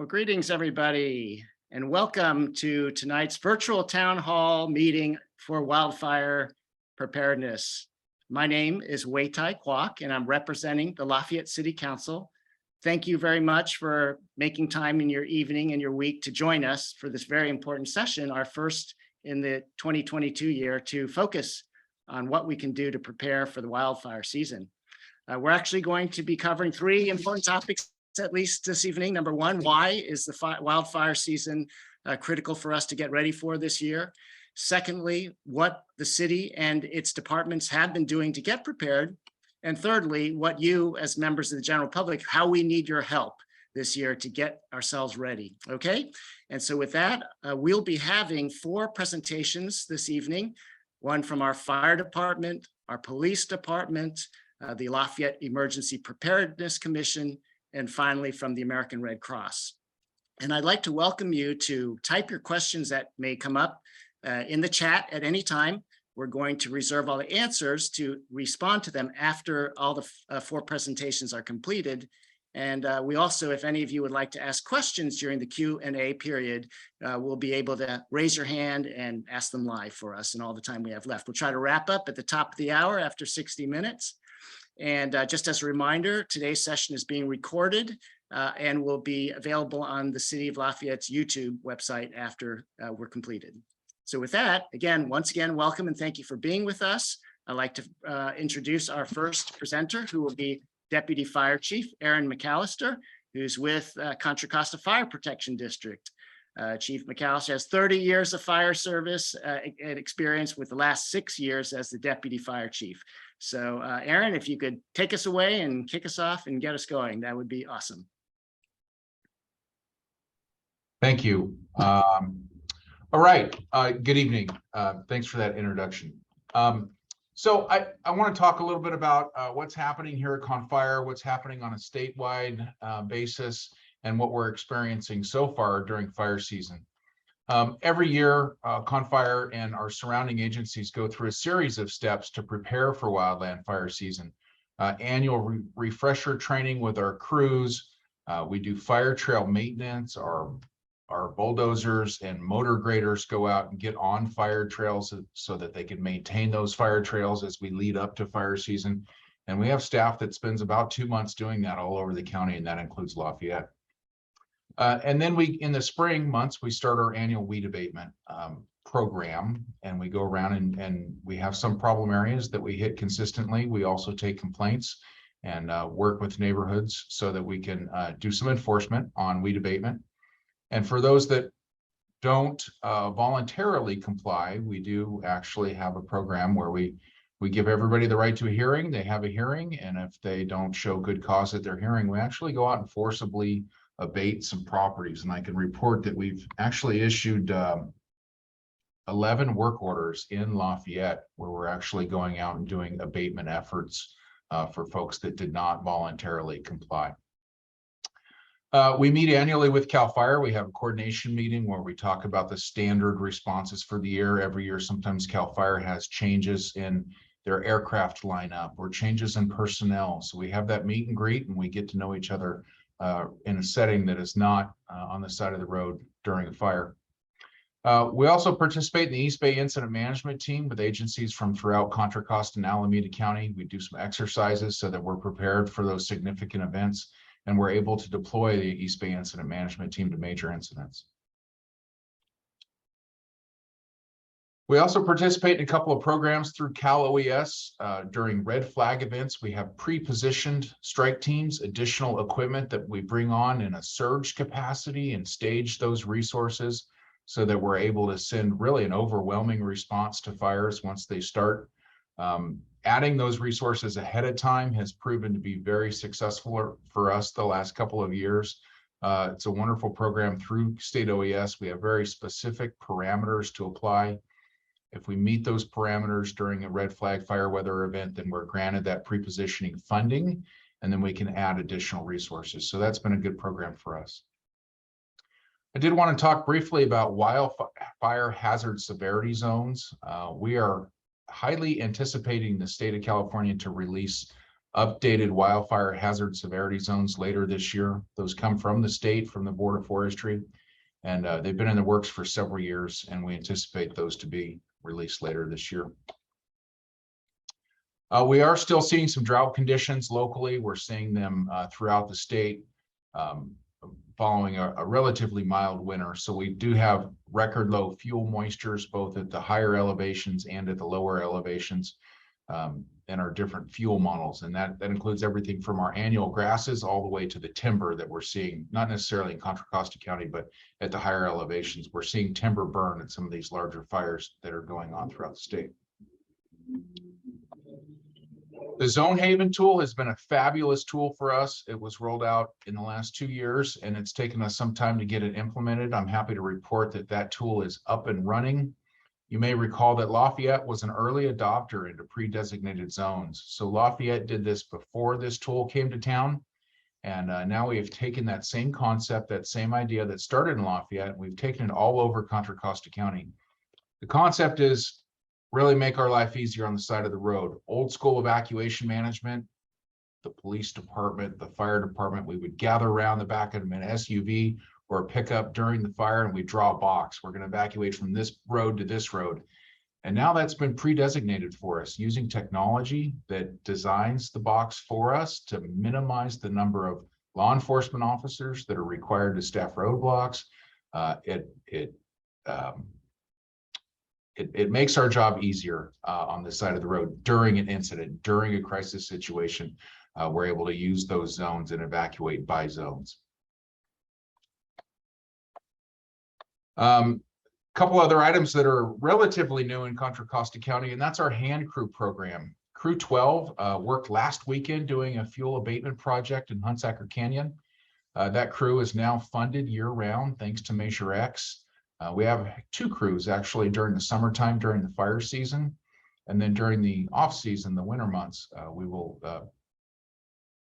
Well, greetings, everybody, and welcome to tonight's virtual town hall meeting for wildfire preparedness. My name is Wei-Tai Kwok, and I'm representing the Lafayette City Council. Thank you very much for making time in your evening and your week to join us for this very important session, our first in the 2022 year, to focus on what we can do to prepare for the wildfire season. We're actually going to be covering three important topics at least this evening. Number one, why is the wildfire season critical for us to get ready for this year? Secondly, what the city and its departments have been doing to get prepared. And thirdly, what you as members of the general public, how we need your help this year to get ourselves ready, okay? And so with that, we'll be having 4 presentations this evening, one from our fire department, our police department, the Lafayette Emergency Preparedness Commission, and finally from the American Red Cross. And I'd like to welcome you to type your questions that may come up in the chat at any time. We're going to reserve all the answers to respond to them after all the 4 presentations are completed. And we also, if any of you would like to ask questions during the Q&A period, we'll be able to raise your hand and ask them live for us in all the time we have left. We'll try to wrap up at the top of the hour after 60 minutes. And just as a reminder, today's session is being recorded and will be available on the City of Lafayette's YouTube website after we're completed. So with that, once again, welcome and thank you for being with us. I'd like to introduce our first presenter, who will be Deputy Fire Chief Aaron McAllister, who's with Contra Costa Fire Protection District. Chief McAllister has 30 years of fire service and experience, with the last 6 years as the Deputy Fire Chief. So Aaron, if you could take us away and kick us off and get us going, that would be awesome. Thank you. All right, good evening. Thanks for that introduction. So I want to talk a little bit about what's happening here at ConFire, what's happening on a statewide basis, and what we're experiencing so far during fire season. Every year, ConFire and our surrounding agencies go through a series of steps to prepare for wildland fire season. Annual refresher training with our crews. We do fire trail maintenance. Our bulldozers and motor graders go out and get on fire trails so that they can maintain those fire trails as we lead up to fire season. And we have staff that spends about 2 months doing that all over the county, and that includes Lafayette. And then in the spring months, we start our annual weed abatement program, and we go around and we have some problem areas that we hit consistently. We also take complaints and work with neighborhoods so that we can do some enforcement on weed abatement. And for those that don't voluntarily comply, we do actually have a program where we give everybody the right to a hearing. They have a hearing, and if they don't show good cause at their hearing, we actually go out and forcibly abate some properties. And I can report that we've actually issued 11 work orders in Lafayette where we're actually going out and doing abatement efforts for folks that did not voluntarily comply. We meet annually with CAL FIRE. We have a coordination meeting where we talk about the standard responses for the year. Every year, sometimes CAL FIRE has changes in their aircraft lineup or changes in personnel. So we have that meet and greet, and we get to know each other in a setting that is not on the side of the road during a fire. We also participate in the East Bay Incident Management Team with agencies from throughout Contra Costa and Alameda County. We do some exercises so that we're prepared for those significant events, and we're able to deploy the East Bay Incident Management Team to major incidents. We also participate in a couple of programs through Cal OES. During red flag events, we have pre-positioned strike teams, additional equipment that we bring on in a surge capacity and stage those resources so that we're able to send really an overwhelming response to fires once they start. Adding those resources ahead of time has proven to be very successful for us the last couple of years. It's a wonderful program through state OES. We have very specific parameters to apply. If we meet those parameters during a red flag fire weather event, then we're granted that pre-positioning funding, and then we can add additional resources. So that's been a good program for us. I did want to talk briefly about wildfire hazard severity zones. We are highly anticipating the state of California to release updated wildfire hazard severity zones later this year. Those come from the state, from the Board of Forestry, and they've been in the works for several years, and we anticipate those to be released later this year. We are still seeing some drought conditions locally. We're seeing them throughout the state following a relatively mild winter. So we do have record low fuel moistures, both at the higher elevations and at the lower elevations in our different fuel models. And that includes everything from our annual grasses all the way to the timber that we're seeing, not necessarily in Contra Costa County, but at the higher elevations. We're seeing timber burn at some of these larger fires that are going on throughout the state. The Zone Haven tool has been a fabulous tool for us. It was rolled out in the last 2 years, and it's taken us some time to get it implemented. I'm happy to report that that tool is up and running. You may recall that Lafayette was an early adopter into pre-designated zones. So Lafayette did this before this tool came to town. And now we have taken that same concept, that same idea that started in Lafayette, and we've taken it all over Contra Costa County. The concept is really make our life easier on the side of the road. Old school evacuation management, the police department, the fire department, we would gather around the back of an SUV or a pickup during the fire, and we draw a box. We're going to evacuate from this road to this road. And now that's been pre-designated for us using technology that designs the box for us to minimize the number of law enforcement officers that are required to staff roadblocks. It makes our job easier on the side of the road during an incident, during a crisis situation. We're able to use those zones and evacuate by zones. Couple other items that are relatively new in Contra Costa County, and that's our hand crew program. Crew 12 worked last weekend doing a fuel abatement project in Huntsacker Canyon. That crew is now funded year-round thanks to Measure X. We have 2 crews actually during the summertime, during the fire season, and then during the off season, the winter months, we will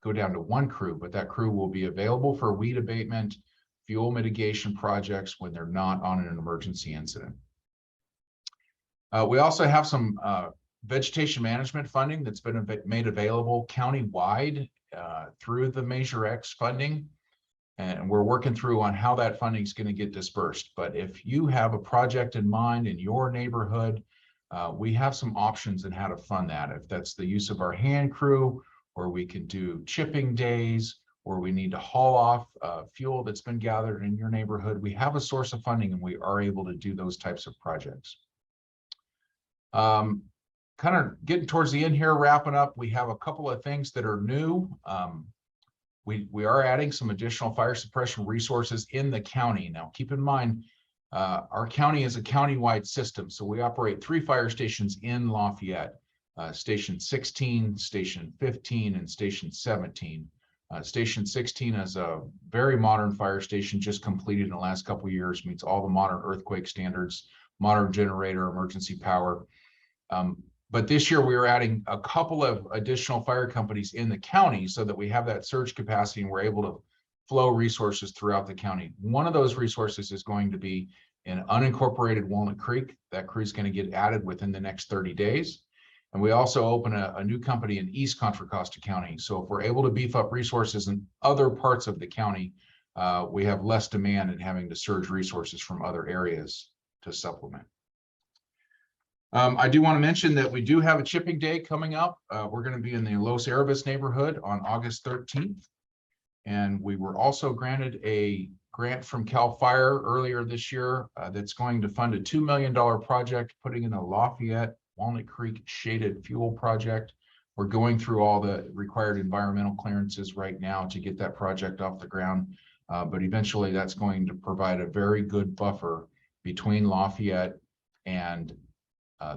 go down to 1 crew, but that crew will be available for weed abatement, fuel mitigation projects when they're not on an emergency incident. We also have some vegetation management funding that's been made available county-wide through the Measure X funding. And we're working through on how that funding is going to get dispersed. But if you have a project in mind in your neighborhood, we have some options in how to fund that. If that's the use of our hand crew, or we can do chipping days, or we need to haul off fuel that's been gathered in your neighborhood, we have a source of funding and we are able to do those types of projects. Kind of getting towards the end here, wrapping up, we have a couple of things that are new. We are adding some additional fire suppression resources in the county. Now, keep in mind, our county is a county-wide system. So we operate 3 fire stations in Lafayette, Station 16, Station 15, and Station 17. Station 16 is a very modern fire station, just completed in the last couple of years, meets all the modern earthquake standards, modern generator, emergency power. But this year we are adding a couple of additional fire companies in the county so that we have that surge capacity and we're able to flow resources throughout the county. One of those resources is going to be in unincorporated Walnut Creek. That crew is going to get added within the next 30 days. And we also open a new company in East Contra Costa County. So if we're able to beef up resources in other parts of the county, we have less demand in having to surge resources from other areas to supplement. I do want to mention that we do have a chipping day coming up. We're going to be in the Los Erebus neighborhood on August 13th. And we were also granted a grant from CAL FIRE earlier this year that's going to fund a $2 million project, putting in a Lafayette Walnut Creek shaded fuel project. We're going through all the required environmental clearances right now to get that project off the ground. But eventually that's going to provide a very good buffer between Lafayette and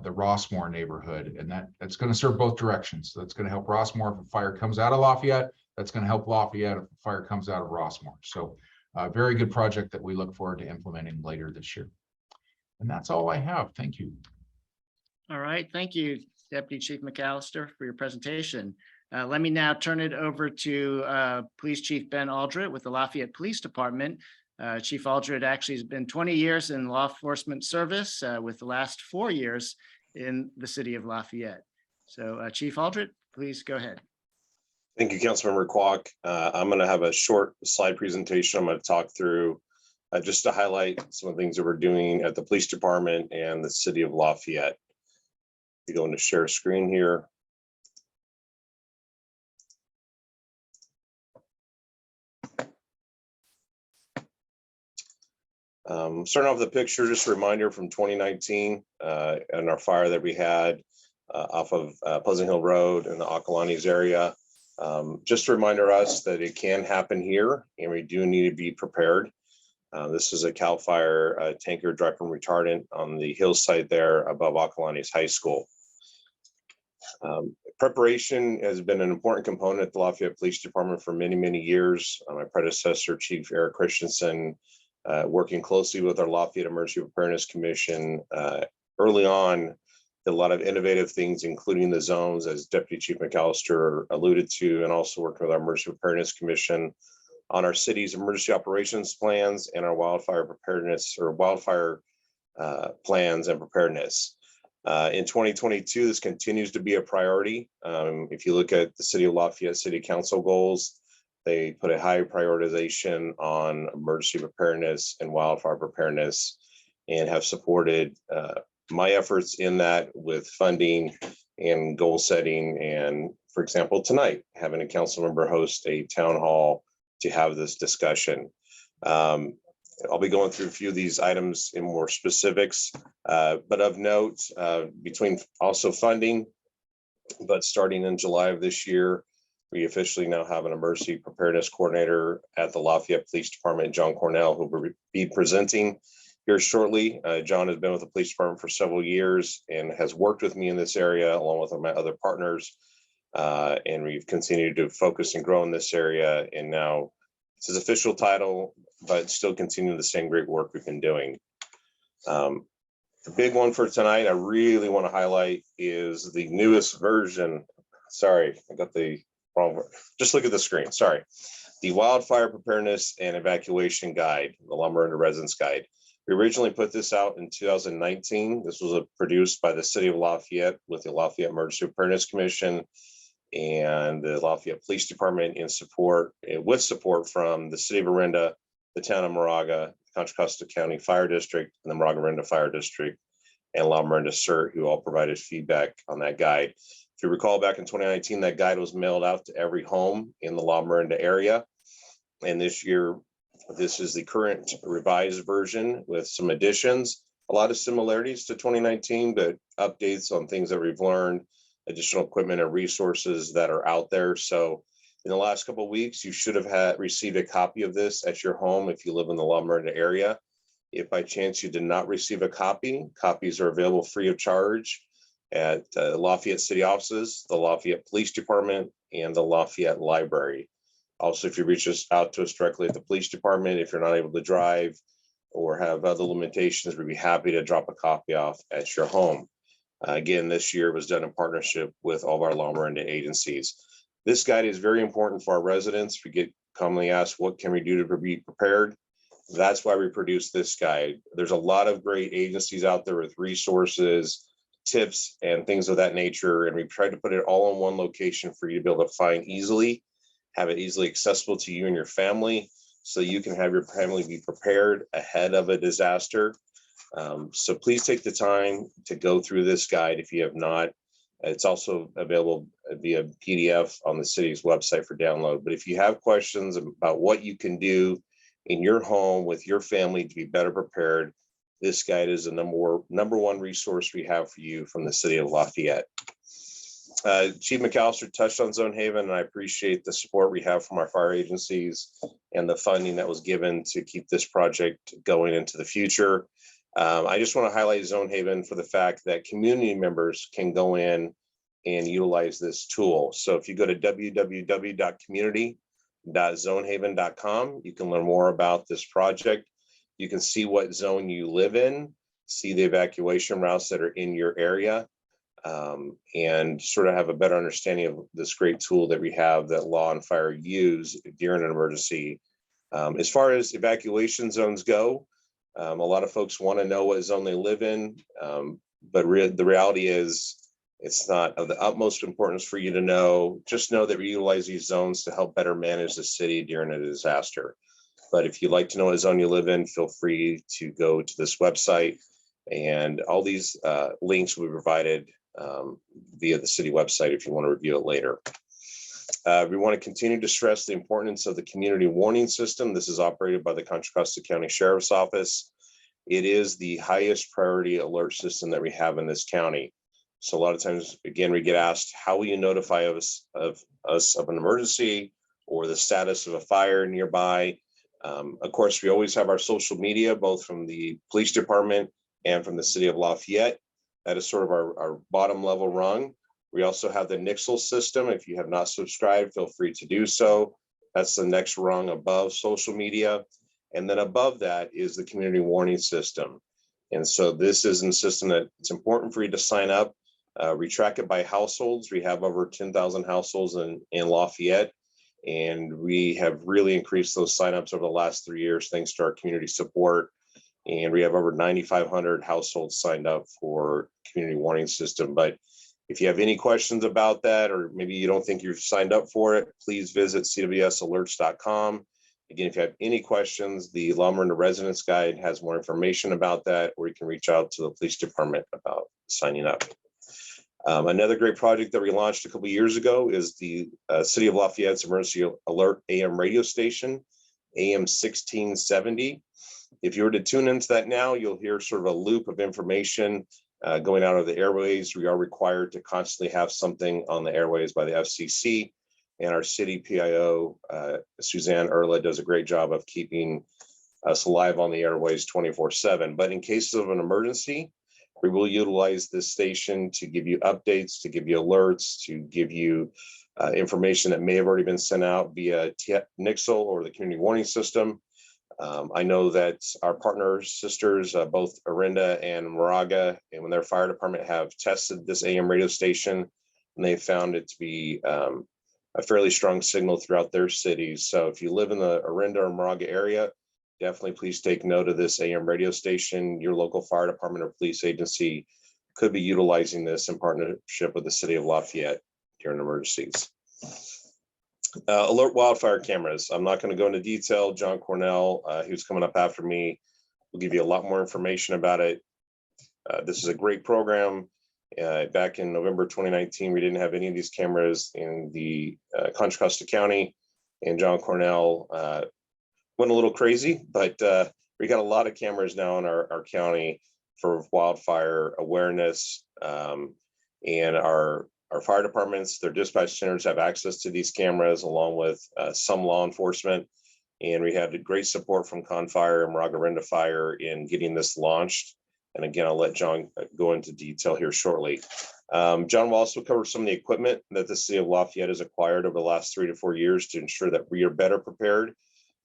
the Rossmore neighborhood, and that's going to serve both directions. So that's going to help Rossmore if a fire comes out of Lafayette. That's going to help Lafayette if a fire comes out of Rossmore. So a very good project that we look forward to implementing later this year. And that's all I have. Thank you. All right. Thank you, Deputy Chief McAllister, for your presentation. Let me now turn it over to Police Chief Ben Aldred with the Lafayette Police Department. Chief Aldred actually has been 20 years in law enforcement service with the last 4 years in the city of Lafayette. So Chief Aldred, please go ahead. Thank you, Councilmember Kwok. I'm going to have a short slide presentation. I'm going to talk through just to highlight some of the things that we're doing at the police department and the city of Lafayette. We go into share screen here. Starting off with the picture, just a reminder from 2019 and our fire that we had off of Pleasant Hill Road in the Acalanes area. Just a reminder to us that it can happen here and we do need to be prepared. This is a CAL FIRE tanker dry-from retardant on the hillside there above Acalanes High School. Preparation has been an important component at the Lafayette Police Department for many, many years. My predecessor, Chief Eric Christensen, working closely with our Lafayette Emergency Preparedness Commission early on, did a lot of innovative things, including the zones, as Deputy Chief McAllister alluded to, and also working with our Emergency Preparedness Commission on our city's emergency operations plans and our wildfire preparedness or wildfire plans and preparedness. In 2022, this continues to be a priority. If you look at the City of Lafayette City Council goals, they put a high prioritization on emergency preparedness and wildfire preparedness and have supported my efforts in that with funding and goal setting. And for example, tonight, having a council member host a town hall to have this discussion. I'll be going through a few of these items in more specifics, but of note, between also funding, but starting in July of this year, we officially now have an emergency preparedness coordinator at the Lafayette Police Department, John Cornell, who will be presenting here shortly. John has been with the police department for several years and has worked with me in this area along with my other partners. And we've continued to focus and grow in this area. And now it's his official title, but still continuing the same great work we've been doing. The big one for tonight, I really want to highlight is the newest version. Sorry, I got the wrong word. Just look at the screen. Sorry. The Wildfire Preparedness and Evacuation Guide, the Lumber and Residence Guide. We originally put this out in 2019. This was produced by the City of Lafayette with the Lafayette Emergency Preparedness Commission and the Lafayette Police Department in support, with support from the City of Orinda, the Town of Moraga, Contra Costa County Fire District, and the Moraga-Orinda Fire District, and La Miranda CERT, who all provided feedback on that guide. If you recall, back in 2019, that guide was mailed out to every home in the La Miranda area. And this year, this is the current revised version with some additions, a lot of similarities to 2019, but updates on things that we've learned, additional equipment and resources that are out there. So in the last couple of weeks, you should have received a copy of this at your home if you live in the La Miranda area. If by chance you did not receive a copy, copies are available free of charge at Lafayette City offices, the Lafayette Police Department, and the Lafayette Library. Also, if you reach out to us directly at the police department, if you're not able to drive or have other limitations, we'd be happy to drop a copy off at your home. Again, this year was done in partnership with all of our La Miranda agencies. This guide is very important for our residents. We get commonly asked, what can we do to be prepared? That's why we produce this guide. There's a lot of great agencies out there with resources, tips, and things of that nature. And we've tried to put it all in one location for you to be able to find easily, have it easily accessible to you and your family, so you can have your family be prepared ahead of a disaster. So please take the time to go through this guide if you have not. It's also available via PDF on the city's website for download. But if you have questions about what you can do in your home with your family to be better prepared, this guide is the number one resource we have for you from the City of Lafayette. Chief McAllister touched on Zone Haven, and I appreciate the support we have from our fire agencies and the funding that was given to keep this project going into the future. I just want to highlight Zone Haven for the fact that community members can go in and utilize this tool. So if you go to www.community.zonehaven.com, you can learn more about this project. You can see what zone you live in, see the evacuation routes that are in your area, and sort of have a better understanding of this great tool that we have that law and fire use during an emergency. As far as evacuation zones go, a lot of folks want to know what zone they live in, but the reality is It's not of the utmost importance for you to know. Just know that we utilize these zones to help better manage the city during a disaster. But if you'd like to know what zone you live in, feel free to go to this website, and all these links will be provided via the city website if you want to review it later. We want to continue to stress the importance of the community warning system. This is operated by the Contra Costa County Sheriff's Office. It is the highest priority alert system that we have in this county. So a lot of times, again, we get asked, how will you notify us of an emergency or the status of a fire nearby? Of course, we always have our social media, both from the police department and from the city of Lafayette. That is sort of our bottom level rung. We also have the Nixle system. If you have not subscribed, feel free to do so. That's the next rung above social media. And then above that is the community warning system. And so this is a system that it's important for you to sign up. We track it by households. We have over 10,000 households in Lafayette. And we have really increased those signups over the last 3 years, thanks to our community support. And we have over 9,500 households signed up for community warning system. But if you have any questions about that, or maybe you don't think you've signed up for it, please visit cwsalerts.com. Again, if you have any questions, the Law Miranda Residence Guide has more information about that, or you can reach out to the police department about signing up. Another great project that we launched a couple of years ago is the City of Lafayette's Emergency Alert AM radio station, AM 1670. If you were to tune into that now, you'll hear sort of a loop of information going out of the airways. We are required to constantly have something on the airways by the FCC, and our city PIO, Suzanne Erla, does a great job of keeping us live on the airways 24/7. But in cases of an emergency, we will utilize this station to give you updates, to give you alerts, to give you information that may have already been sent out via Nixle or the community warning system. I know that our partner sisters, both Orinda and Moraga, and when their fire department have tested this AM radio station, and they found it to be a fairly strong signal throughout their cities. So if you live in the Orinda or Moraga area, definitely please take note of this AM radio station. Your local fire department or police agency could be utilizing this in partnership with the city of Lafayette during emergencies. Alert wildfire cameras. I'm not going to go into detail. John Cornell, who's coming up after me, will give you a lot more information about it. This is a great program. Back in November 2019, we didn't have any of these cameras in the Contra Costa County, and John Cornell went a little crazy, but we got a lot of cameras now in our county for wildfire awareness, and our fire departments, their dispatch centers have access to these cameras along with some law enforcement. And we had great support from Confire and Moraga Fire in getting this launched. And again, I'll let John go into detail here shortly. John will also cover some of the equipment that the city of Lafayette has acquired over the last 3 to 4 years to ensure that we are better prepared,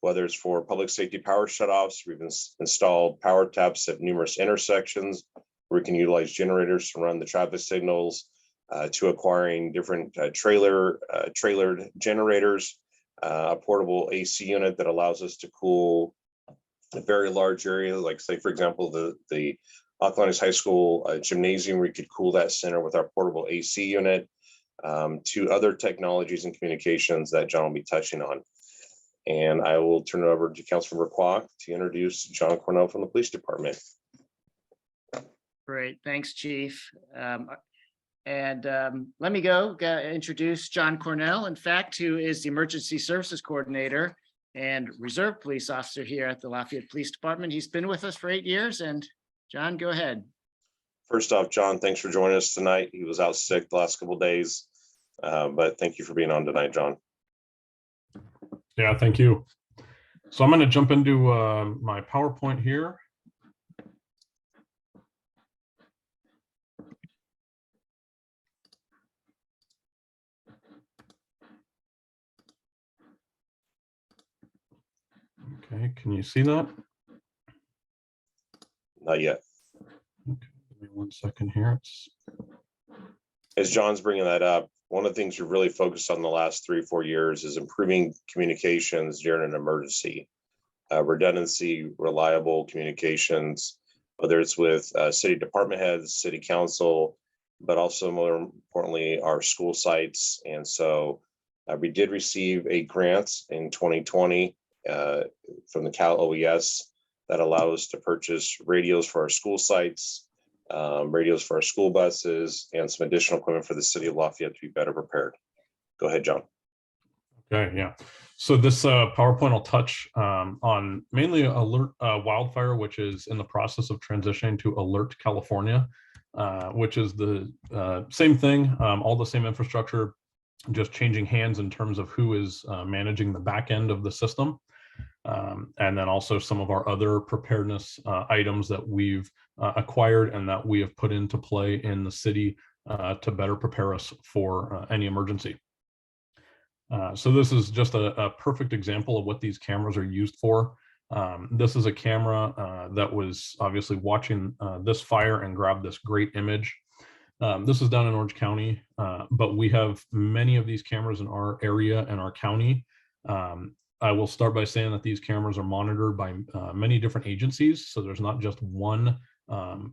whether it's for public safety power shutoffs. We've installed power taps at numerous intersections where we can utilize generators to run the traffic signals, to acquiring different trailered generators, a portable AC unit that allows us to cool a very large area, like say, for example, the Oklahoma's High School gymnasium, we could cool that center with our portable AC unit, to other technologies and communications that John will be touching on. And I will turn it over to Councilmember Kwok to introduce John Cornell from the police department. Great, thanks, Chief. Let me introduce John Cornell, in fact, who is the Emergency Services Coordinator and Reserve Police Officer here at the Lafayette Police Department. He's been with us for 8 years, and John, go ahead. First off, John, thanks for joining us tonight. He was out sick the last couple of days, but thank you for being on tonight, John. Yeah, thank you. So I'm going to jump into my PowerPoint here. Okay, can you see that? Not yet. Okay, give me 1 second here. As John's bringing that up, one of the things we've really focused on the last 3 or 4 years is improving communications during an emergency. Redundancy, reliable communications, whether it's with city department heads, city council, but also more importantly, our school sites. And so we did receive a grant in 2020 from the Cal OES that allowed us to purchase radios for our school sites, radios for our school buses, and some additional equipment for the city of Lafayette to be better prepared. Go ahead, John. Okay, yeah. So this PowerPoint will touch on mainly Alert Wildfire, which is in the process of transitioning to Alert California, which is the same thing, all the same infrastructure, just changing hands in terms of who is managing the back end of the system. And then also some of our other preparedness items that we've acquired and that we have put into play in the city to better prepare us for any emergency. So this is just a perfect example of what these cameras are used for. This is a camera that was obviously watching this fire and grabbed this great image. This is down in Orange County, but we have many of these cameras in our area and our county. I will start by saying that these cameras are monitored by many different agencies. So there's not just one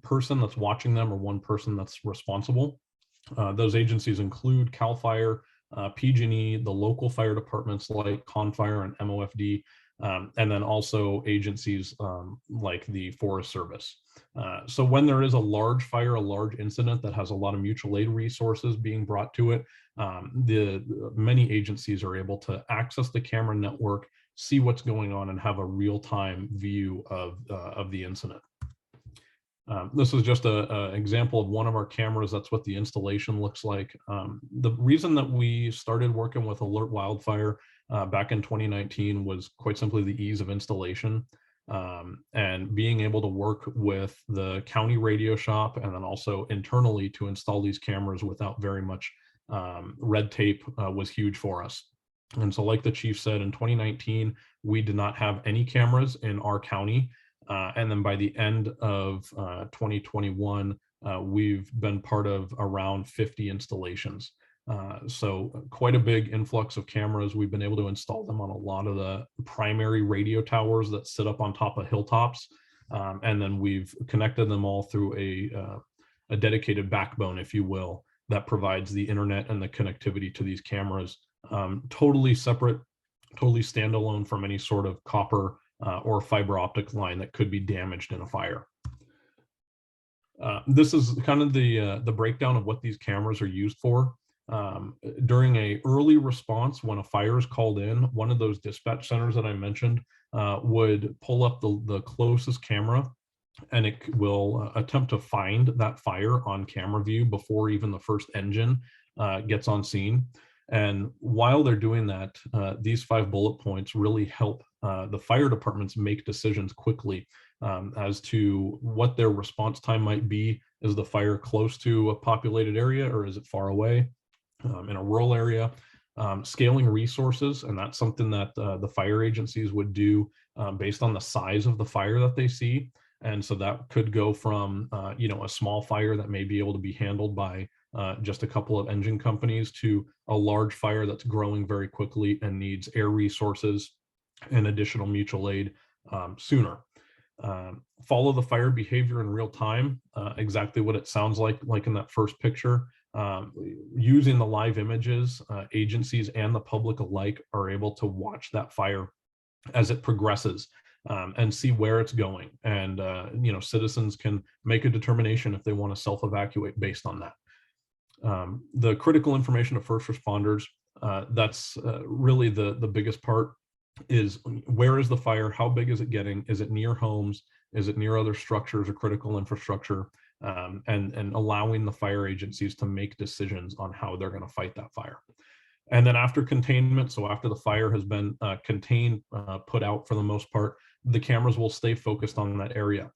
person that's watching them or one person that's responsible. Those agencies include CAL FIRE, PG&E, the local fire departments like CON FIRE and MOFD, and then also agencies like the Forest Service. So when there is a large fire, a large incident that has a lot of mutual aid resources being brought to it, many agencies are able to access the camera network, see what's going on, and have a real-time view of the incident. This is just an example of one of our cameras. That's what the installation looks like. The reason that we started working with Alert Wildfire back in 2019 was quite simply the ease of installation and being able to work with the county radio shop and then also internally to install these cameras without very much red tape was huge for us. And so like the chief said, in 2019, we did not have any cameras in our county. And then by the end of 2021, we've been part of around 50 installations. So quite a big influx of cameras. We've been able to install them on a lot of the primary radio towers that sit up on top of hilltops. And then we've connected them all through a dedicated backbone, if you will, that provides the internet and the connectivity to these cameras. Totally separate, totally standalone from any sort of copper or fiber optic line that could be damaged in a fire. This is kind of the breakdown of what these cameras are used for. During a early response, when a fire is called in, one of those dispatch centers that I mentioned would pull up the closest camera, and it will attempt to find that fire on camera view before even the first engine gets on scene. And while they're doing that, these 5 bullet points really help the fire departments make decisions quickly as to what their response time might be. Is the fire close to a populated area or is it far away? In a rural area, scaling resources, and that's something that the fire agencies would do based on the size of the fire that they see. And so that could go from a small fire that may be able to be handled by just a couple of engine companies to a large fire that's growing very quickly and needs air resources and additional mutual aid sooner. Follow the fire behavior in real time, exactly what it sounds like in that first picture. Using the live images, agencies and the public alike are able to watch that fire as it progresses and see where it's going. And, citizens can make a determination if they want to self-evacuate based on that. The critical information to first responders, that's really the biggest part, is where is the fire? How big is it getting? Is it near homes? Is it near other structures or critical infrastructure? And allowing the fire agencies to make decisions on how they're going to fight that fire. And then after containment, so after the fire has been contained, put out for the most part, the cameras will stay focused on that area,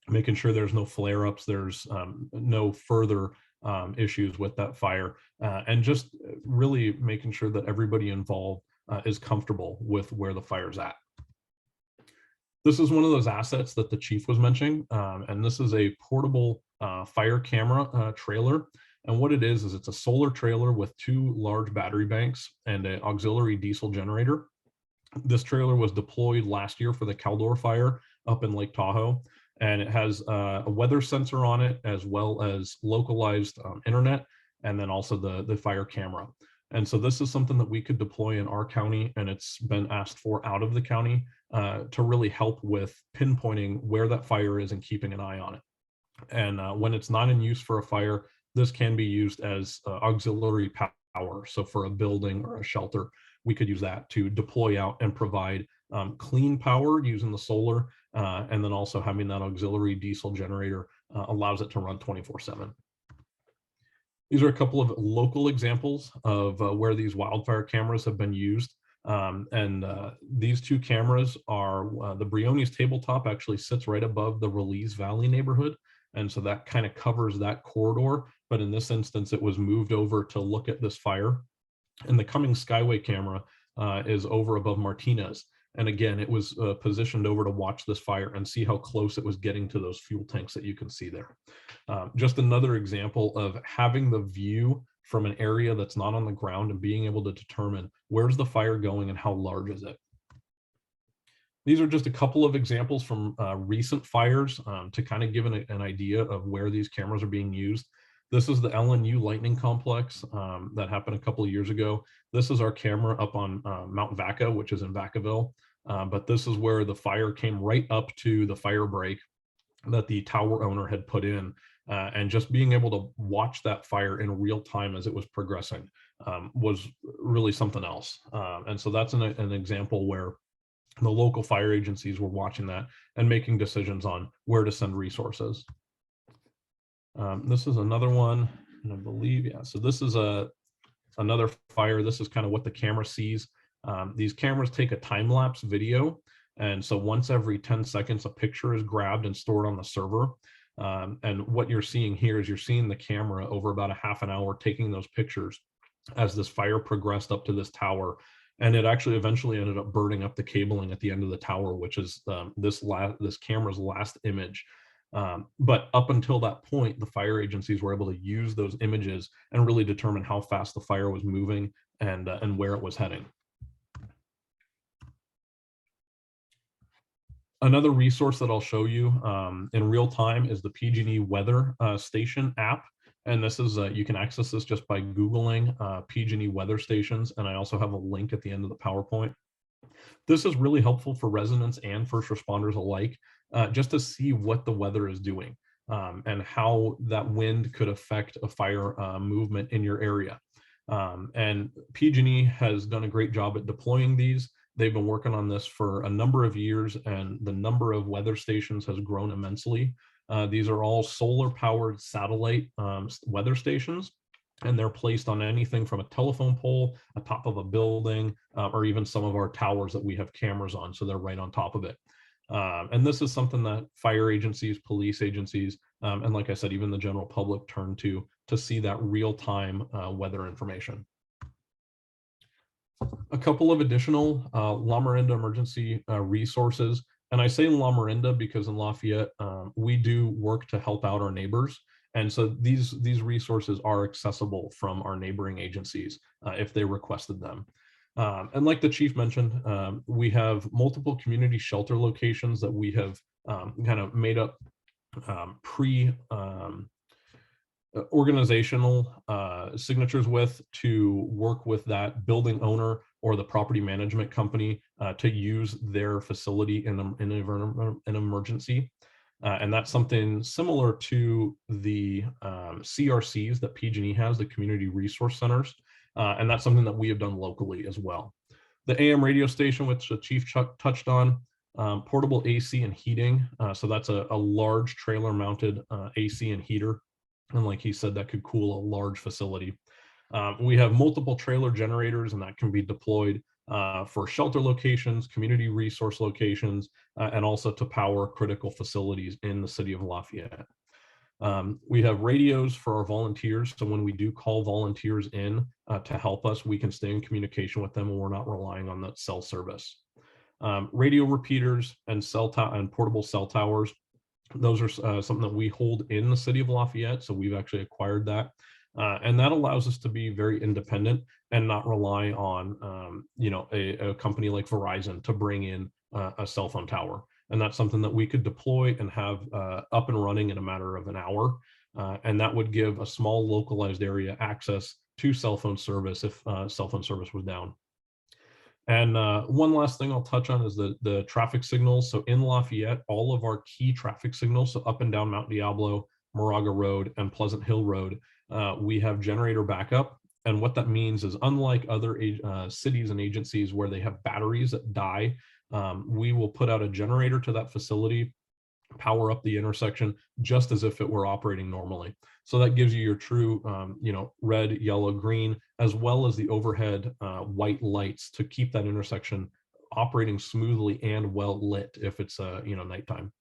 making sure there's no flare-ups, there's no further issues with that fire, and just really making sure that everybody involved is comfortable with where the fire's at. This is one of those assets that the chief was mentioning, and this is a portable fire camera trailer. And what it is it's a solar trailer with 2 large battery banks and an auxiliary diesel generator. This trailer was deployed last year for the Caldor fire up in Lake Tahoe. and it has a weather sensor on it, as well as localized internet, and then also the fire camera. And so this is something that we could deploy in our county, and it's been asked for out of the county to really help with pinpointing where that fire is and keeping an eye on it. And when it's not in use for a fire, this can be used as auxiliary power. So for a building or a shelter, we could use that to deploy out and provide clean power using the solar, and then also having that auxiliary diesel generator allows it to run 24/7. These are a couple of local examples of where these wildfire cameras have been used. These two cameras are, the Briones tabletop actually sits right above the Release Valley neighborhood. And so that kind of covers that corridor. But in this instance, it was moved over to look at this fire. And the Cummings Skyway camera is over above Martinez. And again, it was positioned over to watch this fire and see how close it was getting to those fuel tanks that you can see there. Just another example of having the view from an area that's not on the ground and being able to determine where's the fire going and how large is it. These are just a couple of examples from recent fires to kind of give an idea of where these cameras are being used. This is the LNU Lightning Complex that happened a couple of years ago. This is our camera up on Mount Vaca, which is in Vacaville. But this is where the fire came right up to the fire break that the tower owner had put in. And just being able to watch that fire in real time as it was progressing was really something else. And so that's an example where the local fire agencies were watching that and making decisions on where to send resources. This is another one, and I believe, yeah, so this is another fire. This is kind of what the camera sees. These cameras take a time-lapse video, and so once every 10 seconds, a picture is grabbed and stored on the server. And what you're seeing here is you're seeing the camera over about a half an hour taking those pictures as this fire progressed up to this tower. And it actually eventually ended up burning up the cabling at the end of the tower, which is this camera's last image. But up until that point, the fire agencies were able to use those images and really determine how fast the fire was moving and where it was heading. Another resource that I'll show you in real time is the PG&E Weather Station app. And this is, you can access this just by Googling PG&E weather stations. And I also have a link at the end of the PowerPoint. This is really helpful for residents and first responders alike, just to see what the weather is doing and how that wind could affect a fire movement in your area. And PG&E has done a great job at deploying these. They've been working on this for a number of years, and the number of weather stations has grown immensely. These are all solar-powered satellite weather stations, and they're placed on anything from a telephone pole, atop of a building, or even some of our towers that we have cameras on, so they're right on top of it. And this is something that fire agencies, police agencies, and like I said, even the general public turn to see that real-time weather information. A couple of additional La Miranda emergency resources. And I say La Miranda because in Lafayette, we do work to help out our neighbors. And so these resources are accessible from our neighboring agencies if they requested them. And like the chief mentioned, we have multiple community shelter locations that we have kind of made up organizational signatures with to work with that building owner or the property management company to use their facility in an emergency. And that's something similar to the CRCs that PG&E has, the community resource centers. And that's something that we have done locally as well. The AM radio station, which the chief touched on, portable AC and heating. So that's a large trailer mounted AC and heater. And like he said, that could cool a large facility. We have multiple trailer generators, and that can be deployed for shelter locations, community resource locations, and also to power critical facilities in the city of Lafayette. We have radios for our volunteers. So when we do call volunteers in to help us, we can stay in communication with them and we're not relying on that cell service. Radio repeaters and portable cell towers. Those are something that we hold in the city of Lafayette. So we've actually acquired that. And that allows us to be very independent and not rely on, a company like Verizon to bring in a cell phone tower. And that's something that we could deploy and have up and running in a matter of an hour. And that would give a small localized area access to cell phone service if cell phone service was down. And one last thing I'll touch on is the traffic signals. So in Lafayette, all of our key traffic signals, so up and down Mount Diablo, Moraga Road, and Pleasant Hill Road, we have generator backup. And what that means is, unlike other cities and agencies where they have batteries that die, we will put out a generator to that facility, power up the intersection just as if it were operating normally. So that gives you your true, red, yellow, green, as well as the overhead white lights to keep that intersection operating smoothly and well lit if it's nighttime.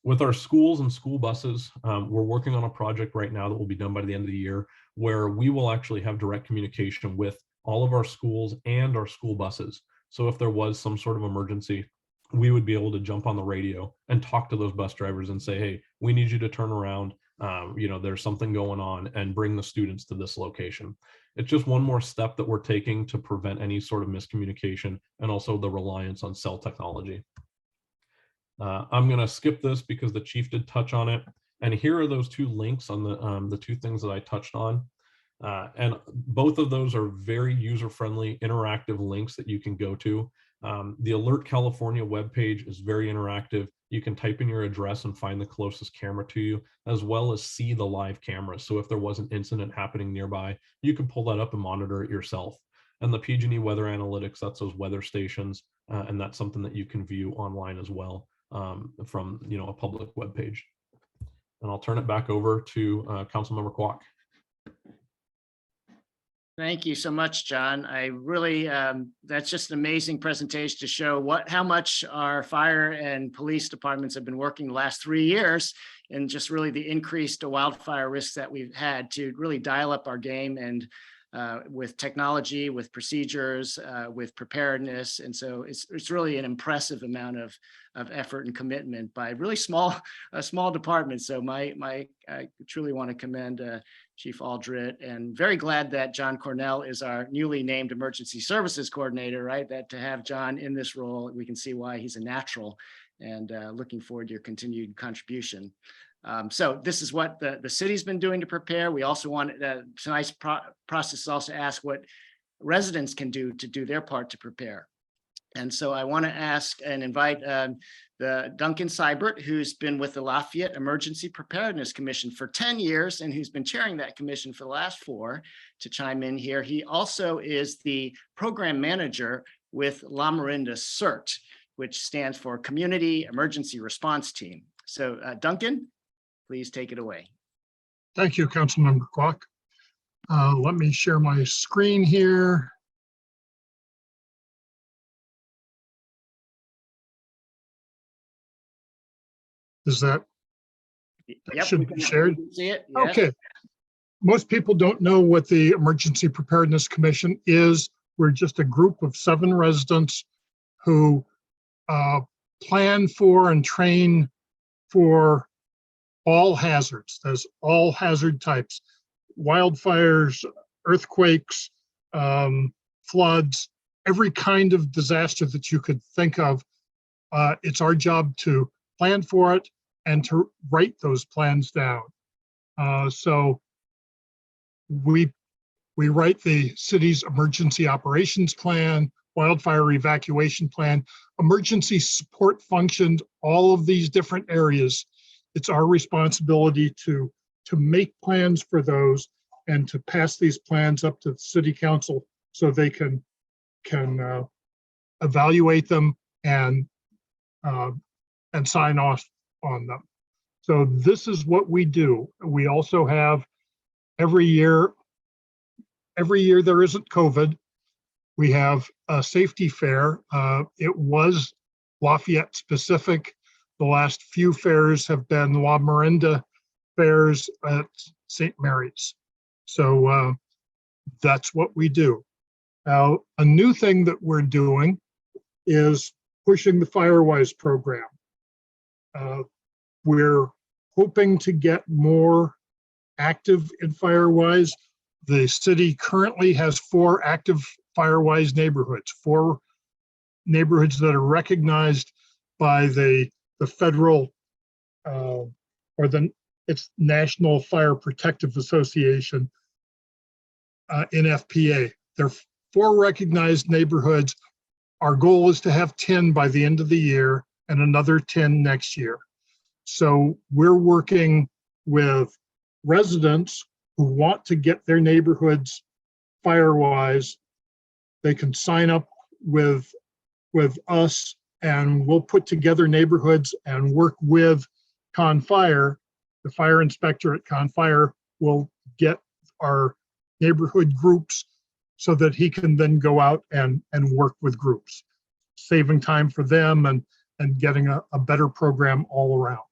With our schools and school buses, we're working on a project right now that will be done by the end of the year, where we will actually have direct communication with all of our schools and our school buses. So if there was some sort of emergency, we would be able to jump on the radio and talk to those bus drivers and say, hey, we need you to turn around. There's something going on, and bring the students to this location. It's just one more step that we're taking to prevent any sort of miscommunication and also the reliance on cell technology. I'm going to skip this because the chief did touch on it. And here are those two links on the two things that I touched on. And both of those are very user-friendly, interactive links that you can go to. The Alert California webpage is very interactive. You can type in your address and find the closest camera to you, as well as see the live cameras. So if there was an incident happening nearby, you can pull that up and monitor it yourself. And the PG&E Weather Analytics, that's those weather stations, and that's something that you can view online as well from a public webpage. And I'll turn it back over to Councilmember Kwok. Thank you so much, John. I really, that's just an amazing presentation to show how much our fire and police departments have been working the last 3 years, and just really the increased wildfire risks that we've had to really dial up our game, and with technology, with procedures, with preparedness. And so it's really an impressive amount of effort and commitment by really small departments. So I truly want to commend Chief Aldred, and very glad that John Cornell is our newly named Emergency Services Coordinator, right? That to have John in this role, we can see why he's a natural, and looking forward to your continued contribution. So this is what the city's been doing to prepare. We also want tonight's process also ask what residents can do to do their part to prepare. And so I want to ask and invite the Duncan Seibert, who's been with the Lafayette Emergency Preparedness Commission for 10 years and who's been chairing that commission for the last 4, to chime in here. He also is the program manager with La Miranda CERT, which stands for Community Emergency Response Team. So Duncan, please take it away. Thank you, Councilmember Kwok. Let me share my screen here. Is that Yep, should be shared? See it? Yes. Okay. Most people don't know what the Emergency Preparedness Commission is. We're just a group of 7 residents who plan for and train for all hazards. There's all hazard types: wildfires, earthquakes, floods, every kind of disaster that you could think of. It's our job to plan for it and to write those plans down. So we write the city's emergency operations plan, wildfire evacuation plan, emergency support functions, all of these different areas. It's our responsibility to make plans for those and to pass these plans up to the city council so they can evaluate them and sign off on them. So this is what we do. We also have every year there isn't COVID, we have a safety fair. It was Lafayette specific. The last few fairs have been La Miranda fairs at St. Mary's. So that's what we do. Now, a new thing that we're doing is pushing the Firewise program. We're hoping to get more active in Firewise. The city currently has 4 active Firewise neighborhoods, 4 neighborhoods that are recognized by the federal it's National Fire Protective Association, NFPA. There are 4 recognized neighborhoods. Our goal is to have 10 by the end of the year and another 10 next year. So we're working with residents who want to get their neighborhoods fire-wise. They can sign up with us, and we'll put together neighborhoods and work with Con Fire. The fire inspector at Con Fire will get our neighborhood groups so that he can then go out and work with groups, saving time for them and getting a better program all around.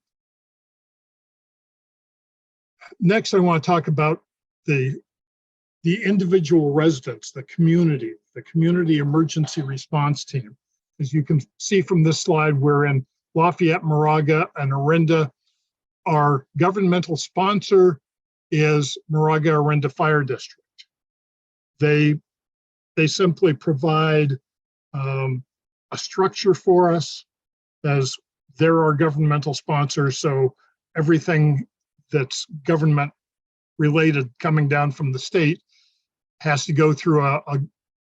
Next, I want to talk about the individual residents, the community emergency response team. As you can see from this slide, we're in Lafayette, Moraga, and Orinda. Our governmental sponsor is Moraga Orinda Fire District. They simply provide a structure for us, as they're our governmental sponsor. So everything that's government related coming down from the state has to go through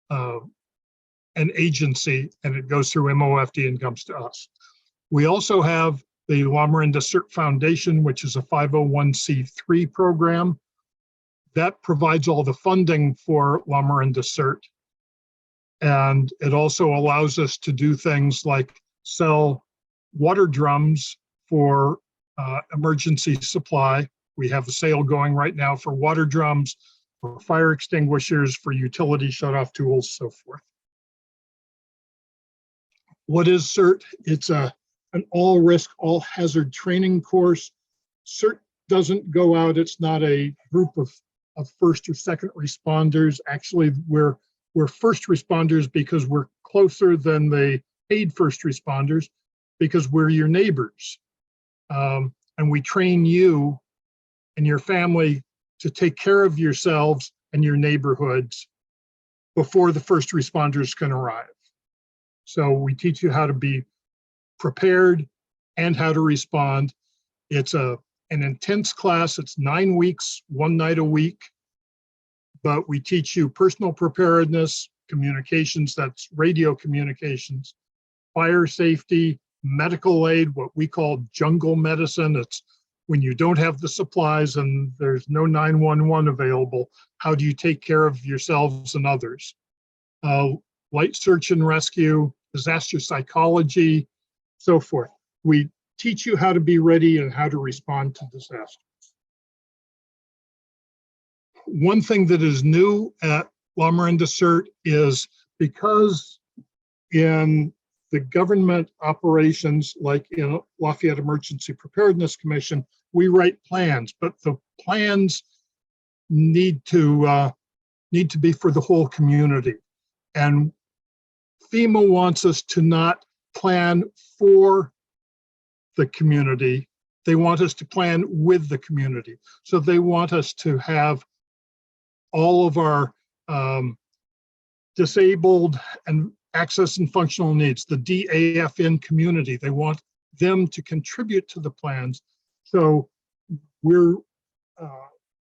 an agency, and it goes through MOFD and comes to us. We also have the La Miranda CERT Foundation, which is a 501c3 program that provides all the funding for La Miranda CERT. And it also allows us to do things like sell water drums for emergency supply. We have a sale going right now for water drums, for fire extinguishers, for utility shutoff tools, so forth. What is CERT? It's an all-risk, all-hazard training course. CERT doesn't go out. It's not a group of first or second responders. Actually, we're first responders because we're closer than the paid first responders, because we're your neighbors. And we train you and your family to take care of yourselves and your neighborhoods before the first responders can arrive. So we teach you how to be prepared and how to respond. It's an intense class. It's 9 weeks, 1 night a week. But we teach you personal preparedness, communications, that's radio communications, fire safety, medical aid, what we call jungle medicine. It's when you don't have the supplies and there's no 911 available, how do you take care of yourselves and others? Light search and rescue, disaster psychology, so forth. We teach you how to be ready and how to respond to disasters. One thing that is new at La Miranda CERT is, because in the government operations, like in Lafayette Emergency Preparedness Commission, we write plans, but the plans need to be for the whole community. And FEMA wants us to not plan for the community. They want us to plan with the community. So they want us to have all of our disabled and access and functional needs, the DAFN community. They want them to contribute to the plans. So we're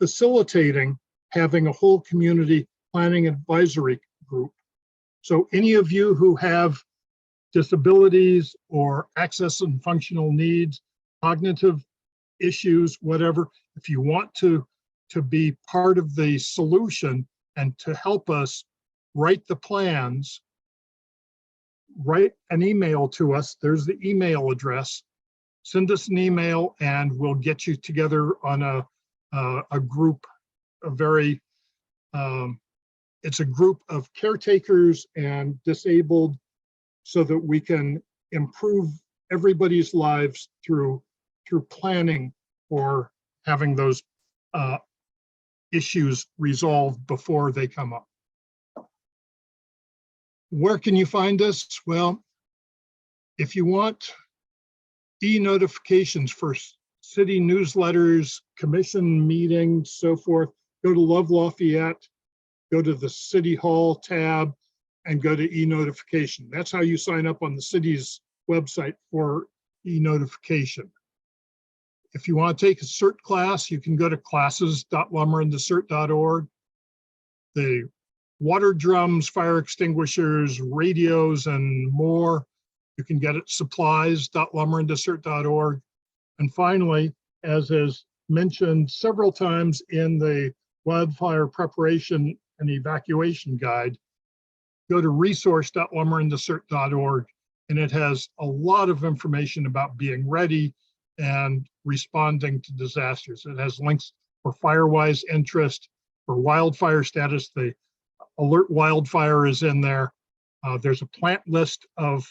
facilitating having a whole community planning advisory group. So any of you who have disabilities or access and functional needs, cognitive issues, whatever, if you want to be part of the solution and to help us write the plans, write an email to us. There's the email address. Send us an email and we'll get you together on a group, it's a group of caretakers and disabled, so that we can improve everybody's lives through planning for having those issues resolved before they come up. Where can you find us? Well, if you want e-notifications for city newsletters, commission meetings, so forth, go to Love Lafayette, go to the City Hall tab, and go to e-notification. That's how you sign up on the city's website for e-notification. If you want to take a CERT class, you can go to classes.lumberandthecert.org. The water drums, fire extinguishers, radios, and more, you can get at supplies.lumberandthecert.org. And finally, as is mentioned several times in the wildfire preparation and evacuation guide, go to resource.lumberandthecert.org, and it has a lot of information about being ready and responding to disasters. It has links for FireWise interest, for wildfire status. The alert wildfire is in there. There's a plant list of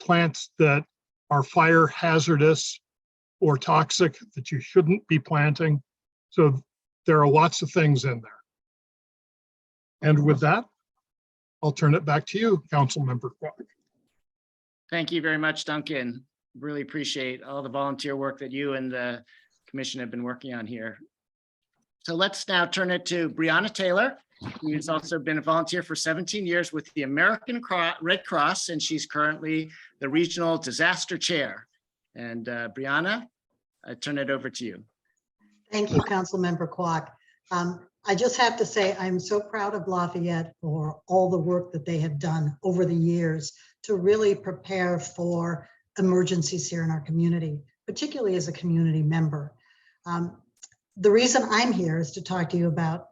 plants that are fire hazardous or toxic that you shouldn't be planting. So there are lots of things in there. And with that, I'll turn it back to you, Councilmember Clark. Thank you very much, Duncan. Really appreciate all the volunteer work that you and the commission have been working on here. So let's now turn it to Brianna Taylor, who's also been a volunteer for 17 years with the American Red Cross, and she's currently the Regional Disaster Chair. And Brianna, I turn it over to you. Thank you, Councilmember Kwok. I just have to say, I'm so proud of Lafayette for all the work that they have done over the years to really prepare for emergencies here in our community, particularly as a community member. The reason I'm here is to talk to you about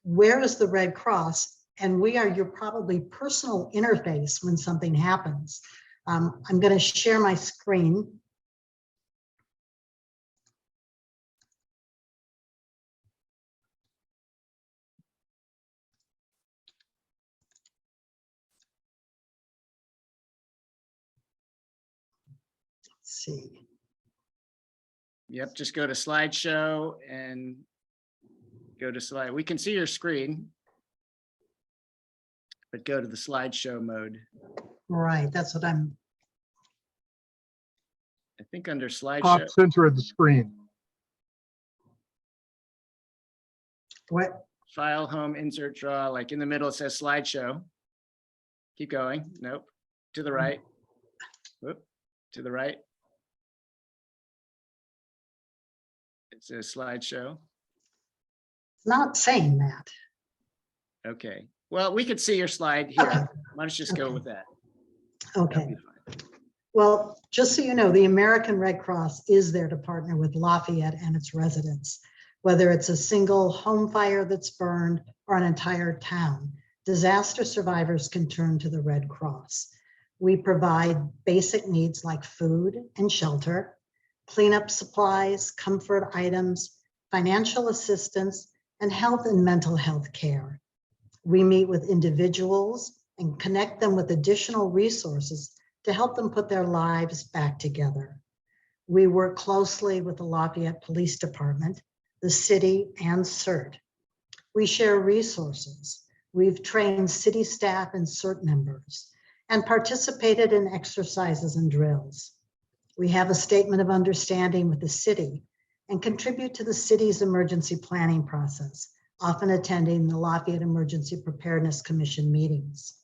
where is the Red Cross, and we are your probably personal interface when something happens. I'm going to share my screen. See. Yep, just go to slideshow and go to slide. We can see your screen, but go to the slideshow mode. Right, that's what I'm. I think under slideshow. Top center of the screen. What? File, home, insert, draw, like in the middle, it says slideshow. Keep going. Nope. To the right. Whoop. To the right. It says slideshow. Not saying that. Okay. Well, we could see your slide here. Okay. Why don't you just go with that? Okay. That'd be fine. Well, just so you know, the American Red Cross is there to partner with Lafayette and its residents. Whether it's a single home fire that's burned or an entire town, disaster survivors can turn to the Red Cross. We provide basic needs like food and shelter, cleanup supplies, comfort items, financial assistance, and health and mental health care. We meet with individuals and connect them with additional resources to help them put their lives back together. We work closely with the Lafayette Police Department, the city, and CERT. We share resources. We've trained city staff and CERT members and participated in exercises and drills. We have a statement of understanding with the city and contribute to the city's emergency planning process, often attending the Lafayette Emergency Preparedness Commission meetings.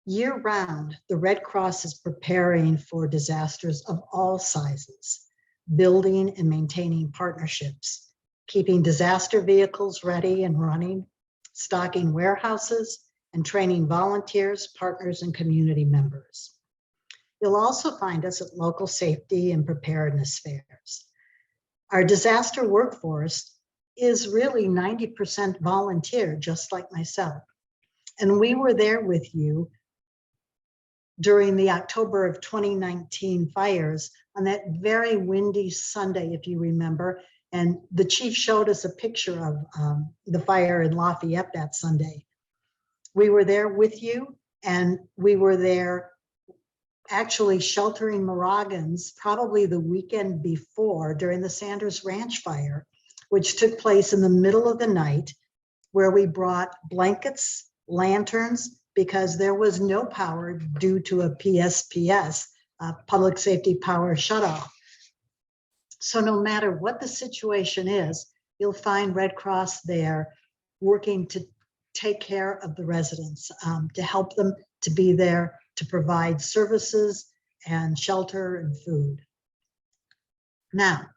Year-round, the Red Cross is preparing for disasters of all sizes, building and maintaining partnerships, keeping disaster vehicles ready and running, stocking warehouses, and training volunteers, partners, and community members. You'll also find us at local safety and preparedness fairs. Our disaster workforce is really 90% volunteer, just like myself. And we were there with you during the October of 2019 fires on that very windy Sunday, if you remember. And the chief showed us a picture of the fire in Lafayette that Sunday. We were there with you, and we were there actually sheltering Moraggans probably the weekend before during the Sanders Ranch fire, which took place in the middle of the night, where we brought blankets, lanterns, because there was no power due to a PSPS, public safety power shutoff. So no matter what the situation is, you'll find Red Cross there working to take care of the residents, to help them to be there to provide services and shelter and food. Now,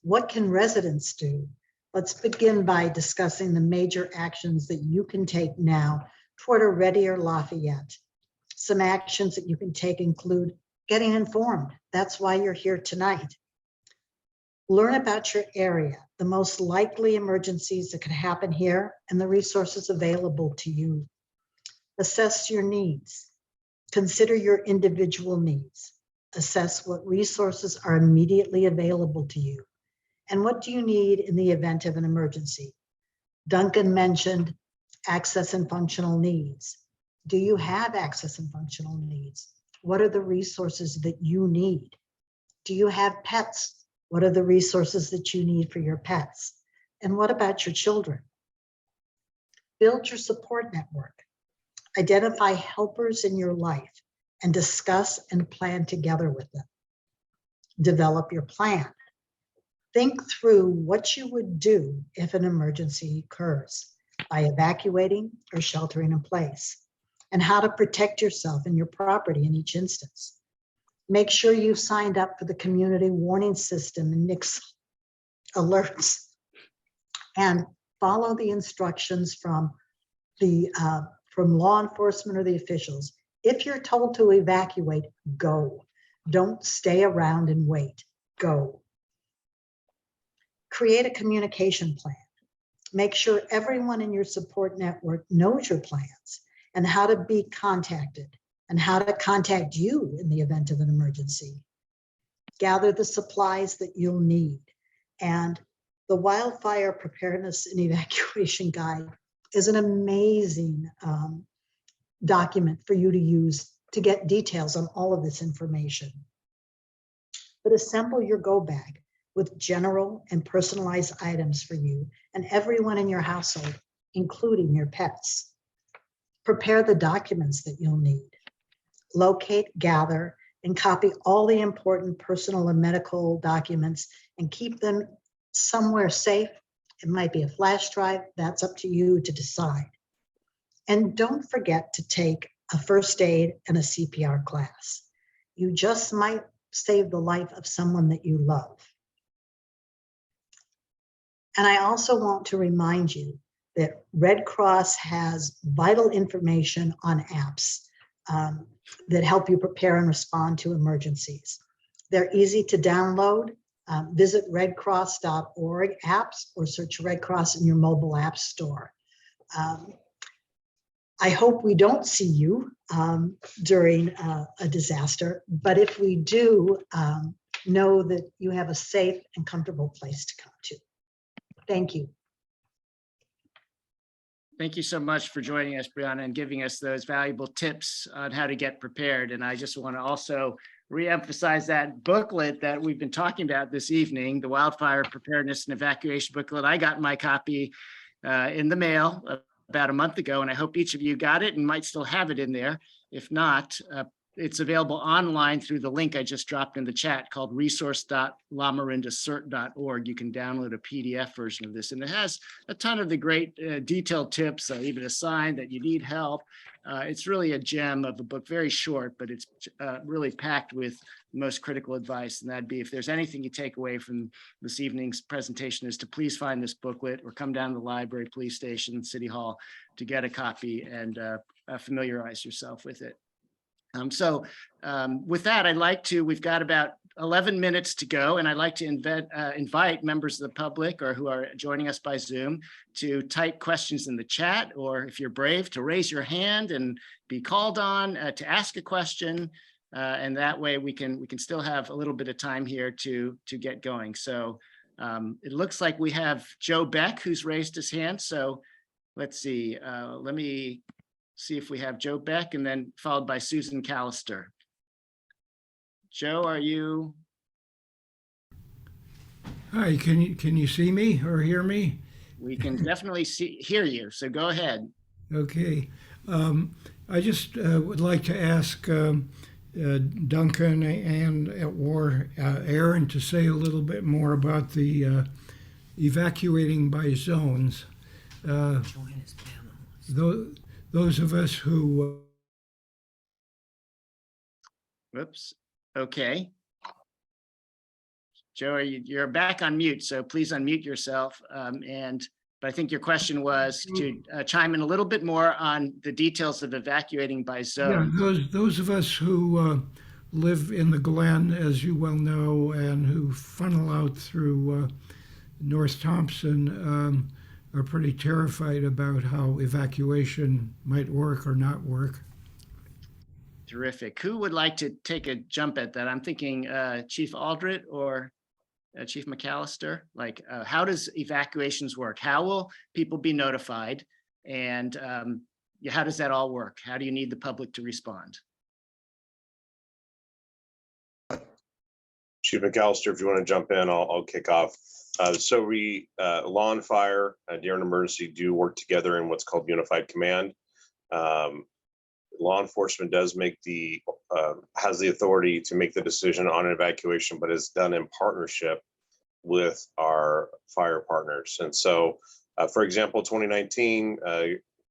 what can residents do? Let's begin by discussing the major actions that you can take now toward a readier Lafayette. Some actions that you can take include getting informed. That's why you're here tonight. Learn about your area, the most likely emergencies that could happen here, and the resources available to you. Assess your needs. Consider your individual needs. Assess what resources are immediately available to you. And what do you need in the event of an emergency? Duncan mentioned access and functional needs. Do you have access and functional needs? What are the resources that you need? Do you have pets? What are the resources that you need for your pets? And what about your children? Build your support network. Identify helpers in your life and discuss and plan together with them. Develop your plan. Think through what you would do if an emergency occurs by evacuating or sheltering in place, and how to protect yourself and your property in each instance. Make sure you've signed up for the community warning system and NICS alerts, and follow the instructions from law enforcement or the officials. If you're told to evacuate, go. Don't stay around and wait. Go. Create a communication plan. Make sure everyone in your support network knows your plans and how to be contacted and how to contact you in the event of an emergency. Gather the supplies that you'll need. And the Wildfire Preparedness and Evacuation Guide is an amazing document for you to use to get details on all of this information. But assemble your go bag with general and personalized items for you and everyone in your household, including your pets. Prepare the documents that you'll need. Locate, gather, and copy all the important personal and medical documents and keep them somewhere safe. It might be a flash drive. That's up to you to decide. And don't forget to take a first aid and a CPR class. You just might save the life of someone that you love. And I also want to remind you that Red Cross has vital information on apps that help you prepare and respond to emergencies. They're easy to download. Visit redcross.org apps or search Red Cross in your mobile app store. I hope we don't see you during a disaster, but if we do, know that you have a safe and comfortable place to come to. Thank you. Thank you so much for joining us, Brianna, and giving us those valuable tips on how to get prepared. And I just want to also reemphasize that booklet that we've been talking about this evening, the Wildfire Preparedness and Evacuation booklet. I got my copy in the mail about a month ago, and I hope each of you got it and might still have it in there. If not, it's available online through the link I just dropped in the chat called resource.lamarindacert.org. You can download a PDF version of this, and it has a ton of the great detailed tips, even a sign that you need help. It's really a gem of a book, very short, but it's really packed with the most critical advice. And that'd be, if there's anything you take away from this evening's presentation, is to please find this booklet or come down to the library, police station, city hall to get a copy and familiarize yourself with it. With that, we've got about 11 minutes to go, and I'd like to invite members of the public or who are joining us by Zoom to type questions in the chat, or if you're brave, to raise your hand and be called on to ask a question. And that way we can still have a little bit of time here to get going. So it looks like we have Joe Beck, who's raised his hand. So let's see, let me see if we have Joe Beck, and then followed by Susan Callister. Joe, are you? Hi, can you see me or hear me? We can definitely hear you, so go ahead. Okay. I just would like to ask Duncan or Aaron to say a little bit more about the evacuating by zones. Those of us who Whoops. Okay. Joey, you're back on mute, so please unmute yourself. But I think your question was to chime in a little bit more on the details of evacuating by Yeah, zone. those of us who live in the Glen, as you well know, and who funnel out through North Thompson are pretty terrified about how evacuation might work or not work. Terrific. Who would like to take a jump at that? I'm thinking Chief Aldrich or Chief McAllister. Like, how does evacuations work? How will people be notified? And how does that all work? How do you need the public to respond? Chief McAllister, if you want to jump in, I'll kick off. So we, law and fire during emergency do work together in what's called unified command. Law enforcement does make has the authority to make the decision on an evacuation, but it's done in partnership with our fire partners. And so, for example, 2019,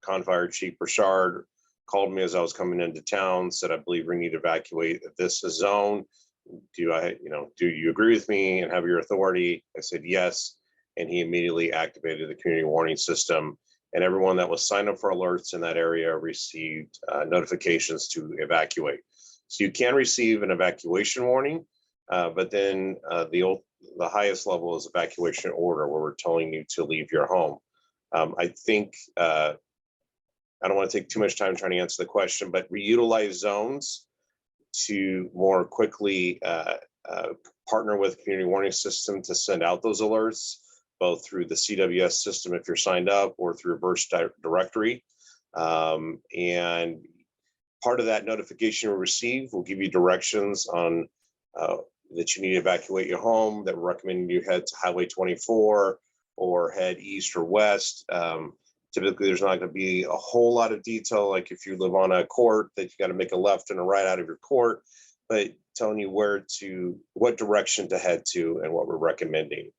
Confire Chief Burchard called me as I was coming into town, said, I believe we need to evacuate this zone. Do you agree with me and have your authority? I said, yes. And he immediately activated the community warning system. And everyone that was signed up for alerts in that area received notifications to evacuate. So you can receive an evacuation warning, but then the highest level is evacuation order, where we're telling you to leave your home. I think, I don't want to take too much time trying to answer the question, but reutilize zones to more quickly partner with community warning system to send out those alerts, both through the CWS system if you're signed up or through reverse directory. And part of that notification you'll receive will give you directions on that you need to evacuate your home, that we're recommending you head to Highway 24 or head east or west. Typically, there's not going to be a whole lot of detail, like if you live on a court that you got to make a left and a right out of your court, but telling you what direction to head to and what we're recommending.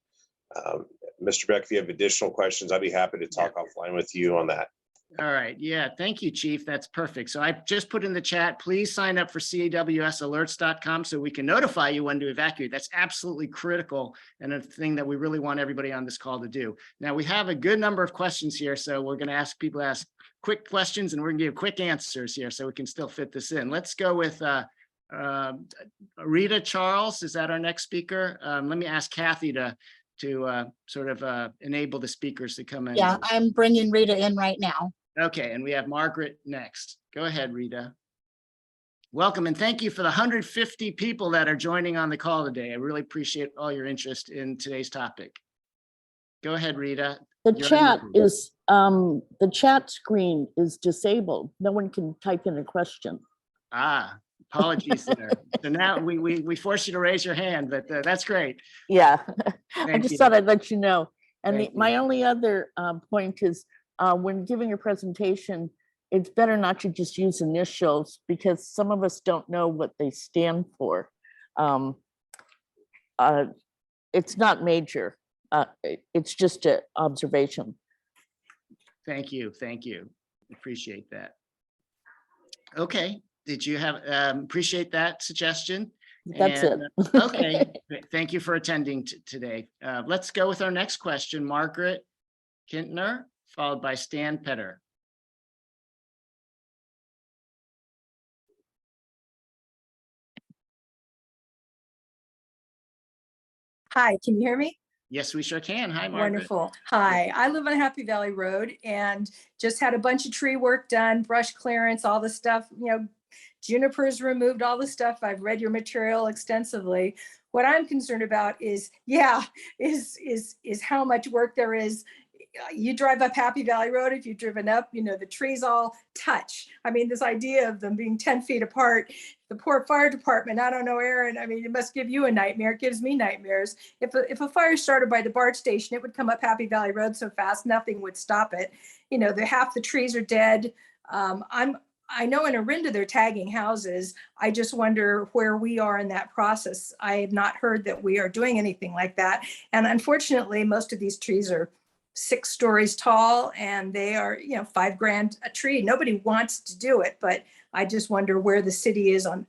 Mr. Beck, if you have additional questions, I'd be happy to talk offline with you on that. All right. Yeah. Thank you, Chief. That's perfect. So I just put in the chat, please sign up for cawsalerts.com so we can notify you when to evacuate. That's absolutely critical and a thing that we really want everybody on this call to do. Now, we have a good number of questions here, so we're going to ask people to ask quick questions and we're going to give quick answers here so we can still fit this in. Let's go with Rita Charles. Is that our next speaker? Let me ask Kathy to sort of enable the speakers to come in. Yeah, I'm bringing Rita in right now. Okay, and we have Margaret next. Go ahead, Rita. Welcome, and thank you for the 150 people that are joining on the call today. I really appreciate all your interest in today's topic. Go ahead, Rita. The chat screen is disabled. No one can type in a question. Apologies there. So now we force you to raise your hand, but that's great. Yeah, I Thank just you. thought I'd let you know. And Thank my you. only other point is when giving your presentation, it's better not to just use initials because some of us don't know what they stand for. It's not major. It's just an observation. Thank you. Thank you. Appreciate that. Okay. Did you have, appreciate that suggestion? That's it. Okay. Thank you for attending today. Let's go with our next question. Margaret Kintner, followed by Stan Petter. Hi, can you hear me? Yes, we sure can. Hi, Margaret. Wonderful. Hi, I live on Happy Valley Road and just had a bunch of tree work done, brush clearance, all the stuff, junipers removed, all the stuff. I've read your material extensively. What I'm concerned about is how much work there is. You drive up Happy Valley Road, if you've driven up, the trees all touch. I mean, this idea of them being 10 feet apart, the poor fire department, I don't know, Aaron, I mean, it must give you a nightmare. It gives me nightmares. If a fire started by the BART station, it would come up Happy Valley Road so fast, nothing would stop it. Half the trees are dead. I know in Orinda they're tagging houses. I just wonder where we are in that process. I have not heard that we are doing anything like that. And unfortunately, most of these trees are 6 stories tall, and they are, $5 grand a tree. Nobody wants to do it, but I just wonder where the city is on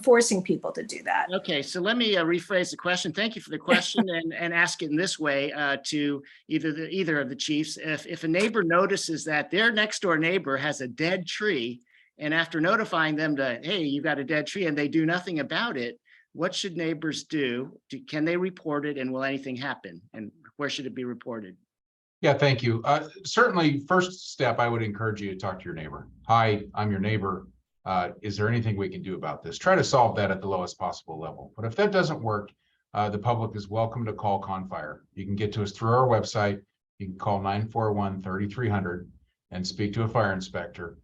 forcing people to do that. Okay, so let me rephrase the question. Thank you for the question and ask it in this way to either of the chiefs. If a neighbor notices that their next door neighbor has a dead tree, and after notifying them that, hey, you got a dead tree, and they do nothing about it, what should neighbors do? Can they report it, and will anything happen? And where should it be reported? Yeah, thank you. Certainly, first step, I would encourage you to talk to your neighbor. Hi, I'm your neighbor. Is there anything we can do about this? Try to solve that at the lowest possible level. But if that doesn't work, the public is welcome to call ConFire. You can get to us through our website. You can call 941-3300 and speak to a fire inspector.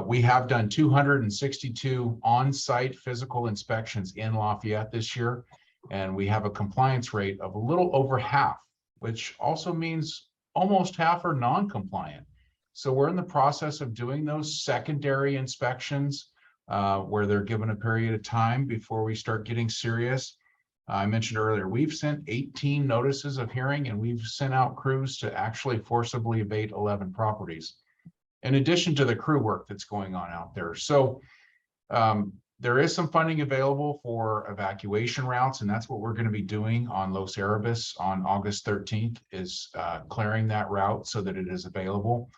We have done 262 on-site physical inspections in Lafayette this year, and we have a compliance rate of a little over half, which also means almost half are non-compliant. So we're in the process of doing those secondary inspections where they're given a period of time before we start getting serious. I mentioned earlier, we've sent 18 notices of hearing, and we've sent out crews to actually forcibly abate 11 properties, in addition to the crew work that's going on out there. So there is some funding available for evacuation routes, and that's what we're going to be doing on Los Erebus on August 13th, is clearing that route so that it is available,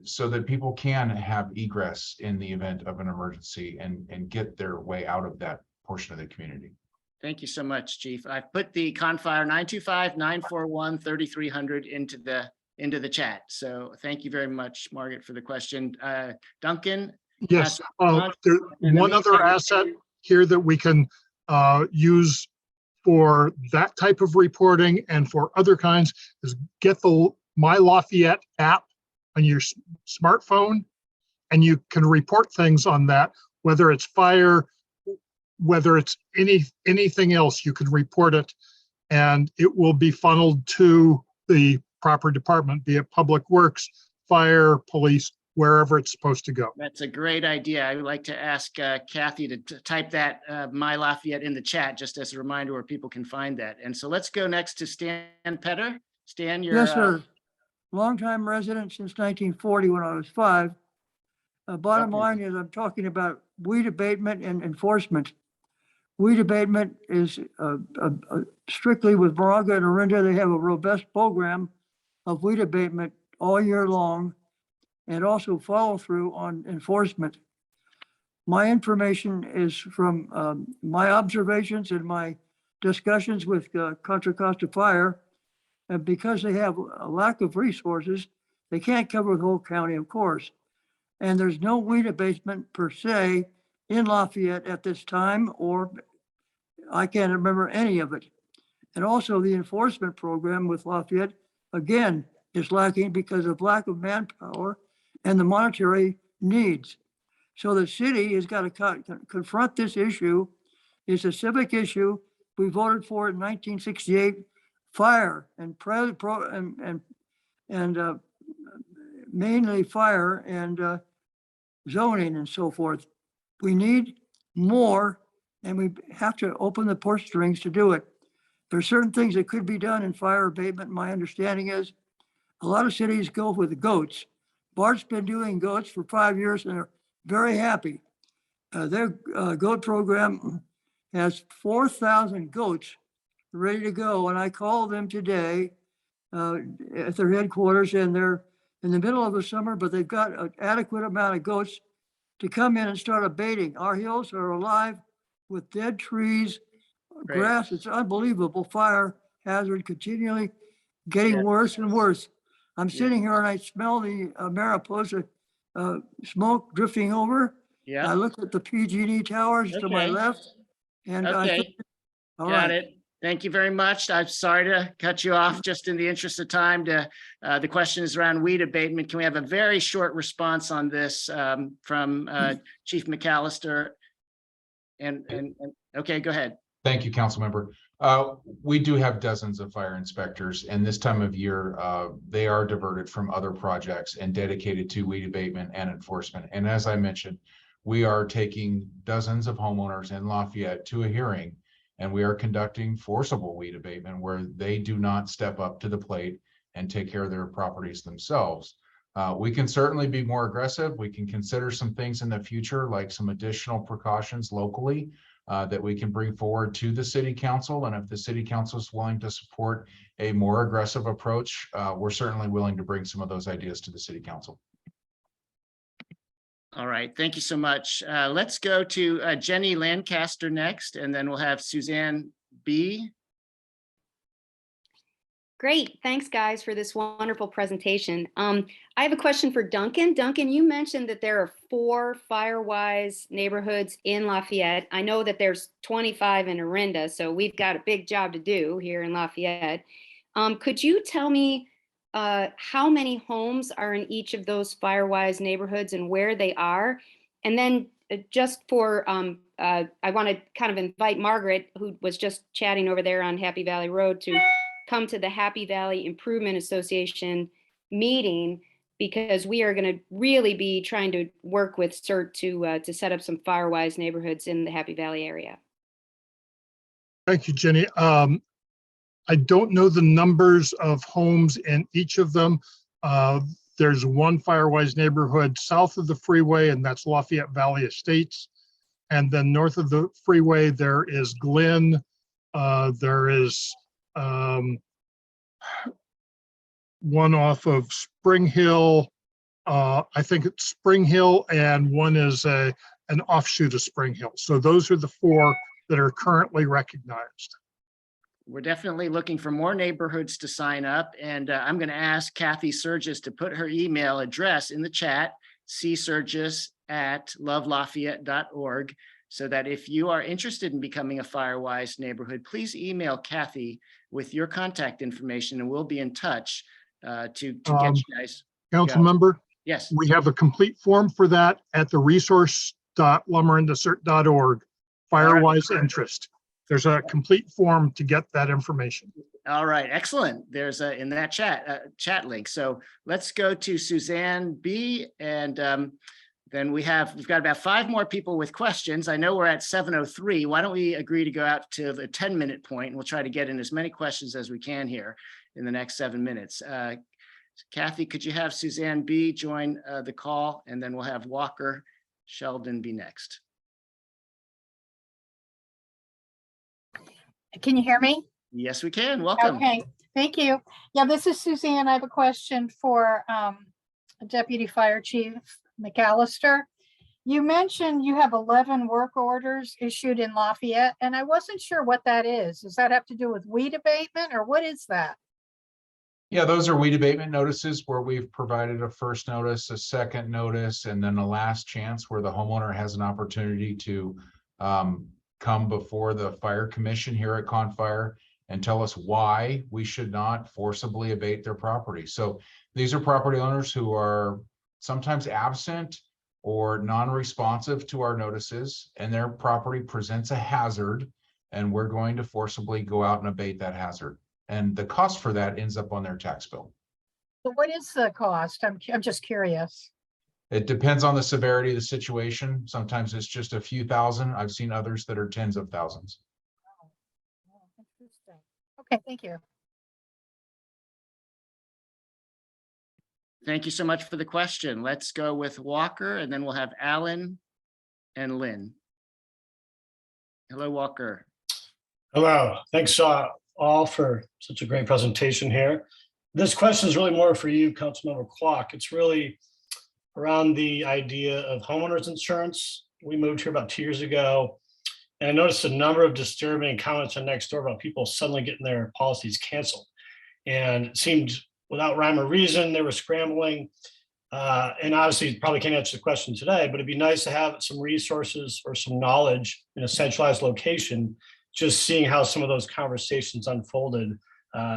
so that people can have egress in the event of an emergency and get their way out of that portion of the community. Thank you so much, Chief. I've put the ConFire 925-941-3300 into the chat. So thank you very much, Margaret, for the question. Duncan? Yes, there's one other asset here that we can use for that type of reporting and for other kinds is get the My Lafayette app on your smartphone, and you can report things on that, whether it's fire, whether it's anything else, you can report it, and it will be funneled to the proper department, be it Public Works, fire, police, wherever it's supposed to go. That's a great idea. I would like to ask Kathy to type that My Lafayette in the chat, just as a reminder where people can find that. And so let's go next to Stan Petter. Stan, you're— Yes, sir. Longtime resident since 1940 when I was 5. Bottom line is I'm talking about weed abatement and enforcement. Weed abatement is strictly with Moraga and Orinda. They have a robust program of weed abatement all year long, and also follow through on enforcement. My information is from my observations and my discussions with Contra Costa Fire. And because they have a lack of resources, they can't cover the whole county, of course. And there's no weed abatement per se in Lafayette at this time, or I can't remember any of it. And also the enforcement program with Lafayette, again, is lacking because of lack of manpower and the monetary needs. So the city has got to confront this issue. It's a civic issue. We voted for it in 1968, fire and mainly fire and zoning and so forth. We need more, and we have to open the purse strings to do it. There are certain things that could be done in fire abatement. My understanding is a lot of cities go with the goats. Bart's been doing goats for 5 years and they're very happy. Their goat program has 4,000 goats ready to go. And I called them today at their headquarters, and they're in the middle of the summer, but they've got an adequate amount of goats to come in and start abating. Our hills are alive with dead trees, Great. Grass. It's unbelievable. Fire hazard continually getting worse and worse. I'm sitting here and I smell the Mariposa smoke drifting over. Yeah. I look at the PG&E towers to my left, and I think, all Got right. it. Thank you very much. I'm sorry to cut you off just in the interest of time. The question is around weed abatement. Can we have a very short response on this from Chief McAllister? And okay, go ahead. Thank you, council member. We do have dozens of fire inspectors, and this time of year, they are diverted from other projects and dedicated to weed abatement and enforcement. And as I mentioned, we are taking dozens of homeowners in Lafayette to a hearing And we are conducting forcible weed abatement where they do not step up to the plate and take care of their properties themselves. We can certainly be more aggressive. We can consider some things in the future, like some additional precautions locally that we can bring forward to the city council. And if the city council is willing to support a more aggressive approach, we're certainly willing to bring some of those ideas to the city council. All right, thank you so much. Let's go to Jenny Lancaster next, and then we'll have Suzanne B. Great. Thanks, guys, for this wonderful presentation. I have a question for Duncan. Duncan, you mentioned that there are 4 Firewise neighborhoods in Lafayette. I know that there's 25 in Orinda, so we've got a big job to do here in Lafayette. Could you tell me how many homes are in each of those Firewise neighborhoods and where they are? And then just for, I want to kind of invite Margaret, who was just chatting over there on Happy Valley Road, to come to the Happy Valley Improvement Association meeting, because we are going to really be trying to work with CERT to set up some Firewise neighborhoods in the Happy Valley area. Thank you, Jenny. I don't know the numbers of homes in each of them. There's one Firewise neighborhood south of the freeway, and that's Lafayette Valley Estates. And then north of the freeway, there is Glen. There is one off of Spring Hill. I think it's Spring Hill, and one is an offshoot of Spring Hill. So those are the 4 that are currently recognized. We're definitely looking for more neighborhoods to sign up, and I'm going to ask Kathy Surgis to put her email address in the chat, csurgis@lovelafayette.org, so that if you are interested in becoming a Firewise neighborhood, please email Kathy with your contact information, and we'll be in touch to get you guys. Council member, Yes. we have a complete form for that at the resource.lamarindacert.org, Firewise interest. There's a complete form to get that information. All right, excellent. There's in that chat link. So let's go to Suzanne B. And then we've got about 5 more people with questions. I know we're at 7:03. Why don't we agree to go out to the 10-minute point, and we'll try to get in as many questions as we can here in the next 7 minutes. Kathy, could you have Suzanne B. join the call, and then we'll have Walker Sheldon be next. Can you hear me? Yes, we can. Welcome. Okay, thank you. Yeah, this is Suzanne. I have a question for Deputy Fire Chief McAllister. You mentioned you have 11 work orders issued in Lafayette, and I wasn't sure what that is. Does that have to do with weed abatement, or what is that? Yeah, those are weed abatement notices where we've provided a first notice, a second notice, and then a last chance where the homeowner has an opportunity to come before the fire commission here at Confire and tell us why we should not forcibly abate their property. So these are property owners who are sometimes absent or non-responsive to our notices, and their property presents a hazard, and we're going to forcibly go out and abate that hazard. And the cost for that ends up on their tax bill. So what is the cost? I'm just curious. It depends on the severity of the situation. Sometimes it's just a few thousand. I've seen others that are tens of thousands. Oh, interesting. Okay, thank you. Thank you so much for the question. Let's go with Walker, and then we'll have Alan and Lynn. Hello, Walker. Hello. Thanks all for such a great presentation here. This question is really more for you, Councilmember Kwok. It's really around the idea of homeowners insurance. We moved here about 2 years ago, and I noticed a number of disturbing comments on Nextdoor about people suddenly getting their policies canceled. And it seemed without rhyme or reason, they were scrambling. And obviously probably can't answer the question today, but it'd be nice to have some resources or some knowledge in a centralized location, just seeing how some of those conversations unfolded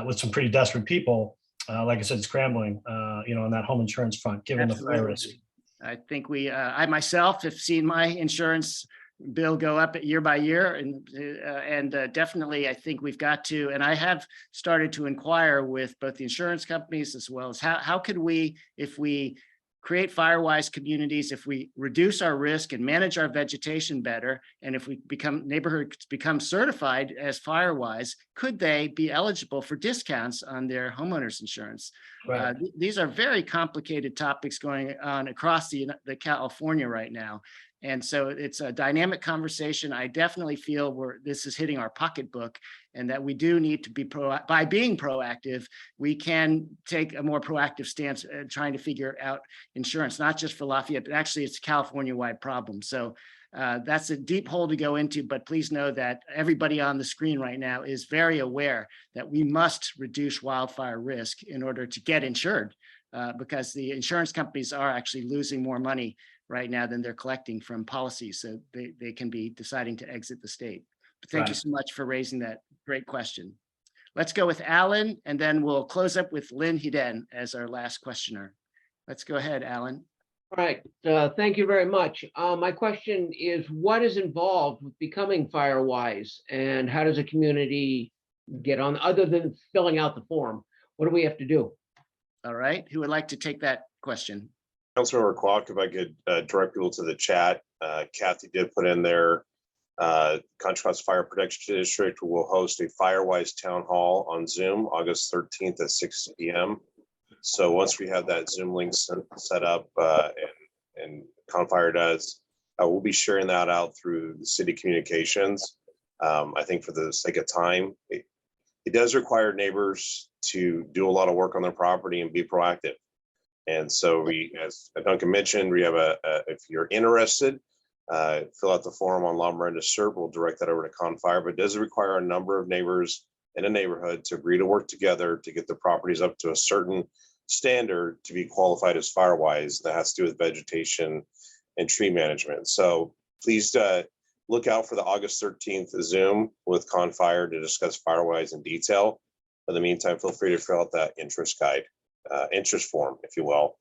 with some pretty desperate people. Like I said, scrambling, on that home insurance front, given Absolutely. the fire risk. I think I myself have seen my insurance bill go up year by year, and definitely I think we've got to, and I have started to inquire with both the insurance companies as well as how could we, if we create fire-wise communities, if we reduce our risk and manage our vegetation better, and if we neighborhoods become certified as fire-wise, could they be eligible for discounts on their homeowners insurance? Right. These are very complicated topics going on across the California right now. And so it's a dynamic conversation. I definitely feel this is hitting our pocketbook, and that we do need to be by being proactive, we can take a more proactive stance trying to figure out insurance, not just for Lafayette, but actually it's a California-wide problem. So that's a deep hole to go into, but please know that everybody on the screen right now is very aware that we must reduce wildfire risk in order to get insured, because the insurance companies are actually losing more money right now than they're collecting from policies. So they can be deciding to exit the state. But thank you so much for raising that great question. Let's go with Alan, and then we'll close up with Lynn Heden as our last questioner. Let's go ahead, Alan. All right, thank you very much. My question is, what is involved with becoming FireWise, and how does a community get on, other than filling out the form? What do we have to do? All right, who would like to take that question? Councilmember Kwok, if I could direct people to the chat. Kathy did put in there, Contra Fire Protection District will host a FireWise town hall on Zoom August 13th at 6 p.m. So once we have that Zoom link set up and Confire does, we'll be sharing that out through the city communications. I think for the sake of time, it does require neighbors to do a lot of work on their property and be proactive. And so we, as Duncan mentioned, we have if you're interested, fill out the form on La Miranda CERT. We'll direct that over to Confire, but it does require a number of neighbors in a neighborhood to agree to work together to get the properties up to a certain standard to be qualified as FireWise. That has to do with vegetation and tree management. So please look out for the August 13th Zoom with Confire to discuss FireWise in detail. In the meantime, feel free to fill out that interest guide. Interest form, if you will.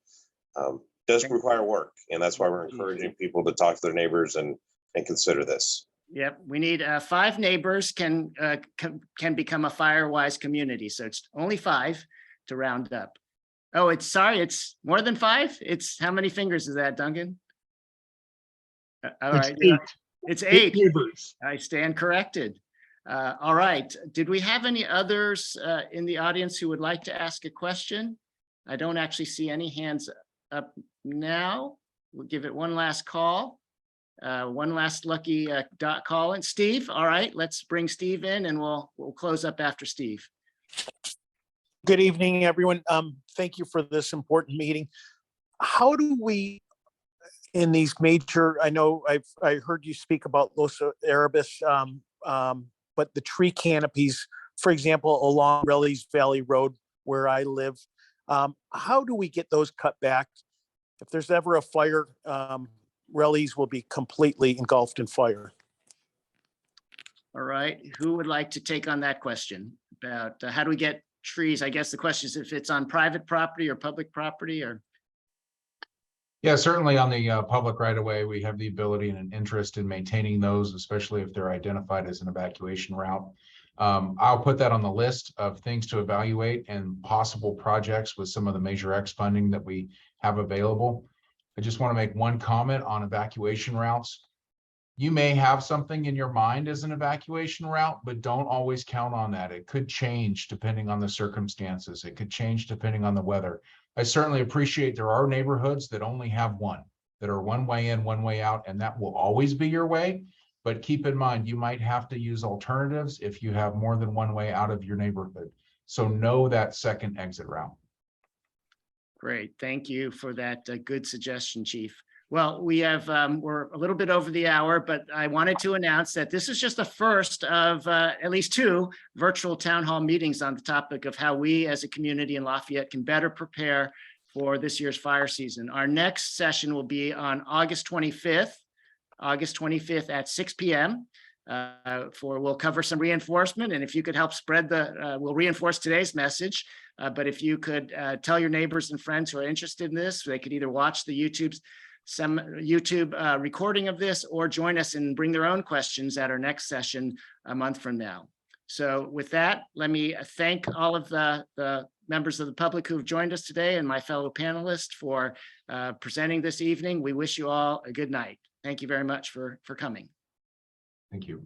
Does require work, and that's why we're encouraging people to talk to their neighbors and consider this. Yep, we need 5 neighbors can become a FireWise community. So it's only 5 to round up. Oh, it's more than 5. It's how many fingers is that, Duncan? All right, 8. it's 8 8. neighbors. I stand corrected. All right, did we have any others in the audience who would like to ask a question? I don't actually see any hands up now. We'll give it one last call. One last lucky call in. Steve, all right, let's bring Steve in and we'll close up after Steve. Good evening, everyone. Thank you for this important meeting. How do we, in these major, I know I heard you speak about Los Erebus, but the tree canopies, for example, along Relly's Valley Road where I live, how do we get those cut back? If there's ever a fire, Relly's will be completely engulfed in fire. All right, who would like to take on that question about how do we get trees? I guess the question is if it's on private property or public property or. Yeah, certainly on the public right of way, we have the ability and an interest in maintaining those, especially if they're identified as an evacuation route. I'll put that on the list of things to evaluate and possible projects with some of the Measure X funding that we have available. I just want to make one comment on evacuation routes. You may have something in your mind as an evacuation route, but don't always count on that. It could change depending on the circumstances. It could change depending on the weather. I certainly appreciate there are neighborhoods that only have one, that are one way in, one way out, and that will always be your way. But keep in mind, you might have to use alternatives if you have more than one way out of your neighborhood. So know that second exit route. Great, thank you for that good suggestion, Chief. Well, we have, we're a little bit over the hour, but I wanted to announce that this is just the first of at least 2 virtual town hall meetings on the topic of how we as a community in Lafayette can better prepare for this year's fire season. Our next session will be on August 25th at 6 p.m. We'll cover some reinforcement, and if you could help spread we'll reinforce today's message, but if you could tell your neighbors and friends who are interested in this, they could either watch the YouTube recording of this or join us and bring their own questions at our next session a month from now. So with that, let me thank all of the members of the public who've joined us today and my fellow panelists for presenting this evening. We wish you all a good night. Thank you very much for coming. Thank you.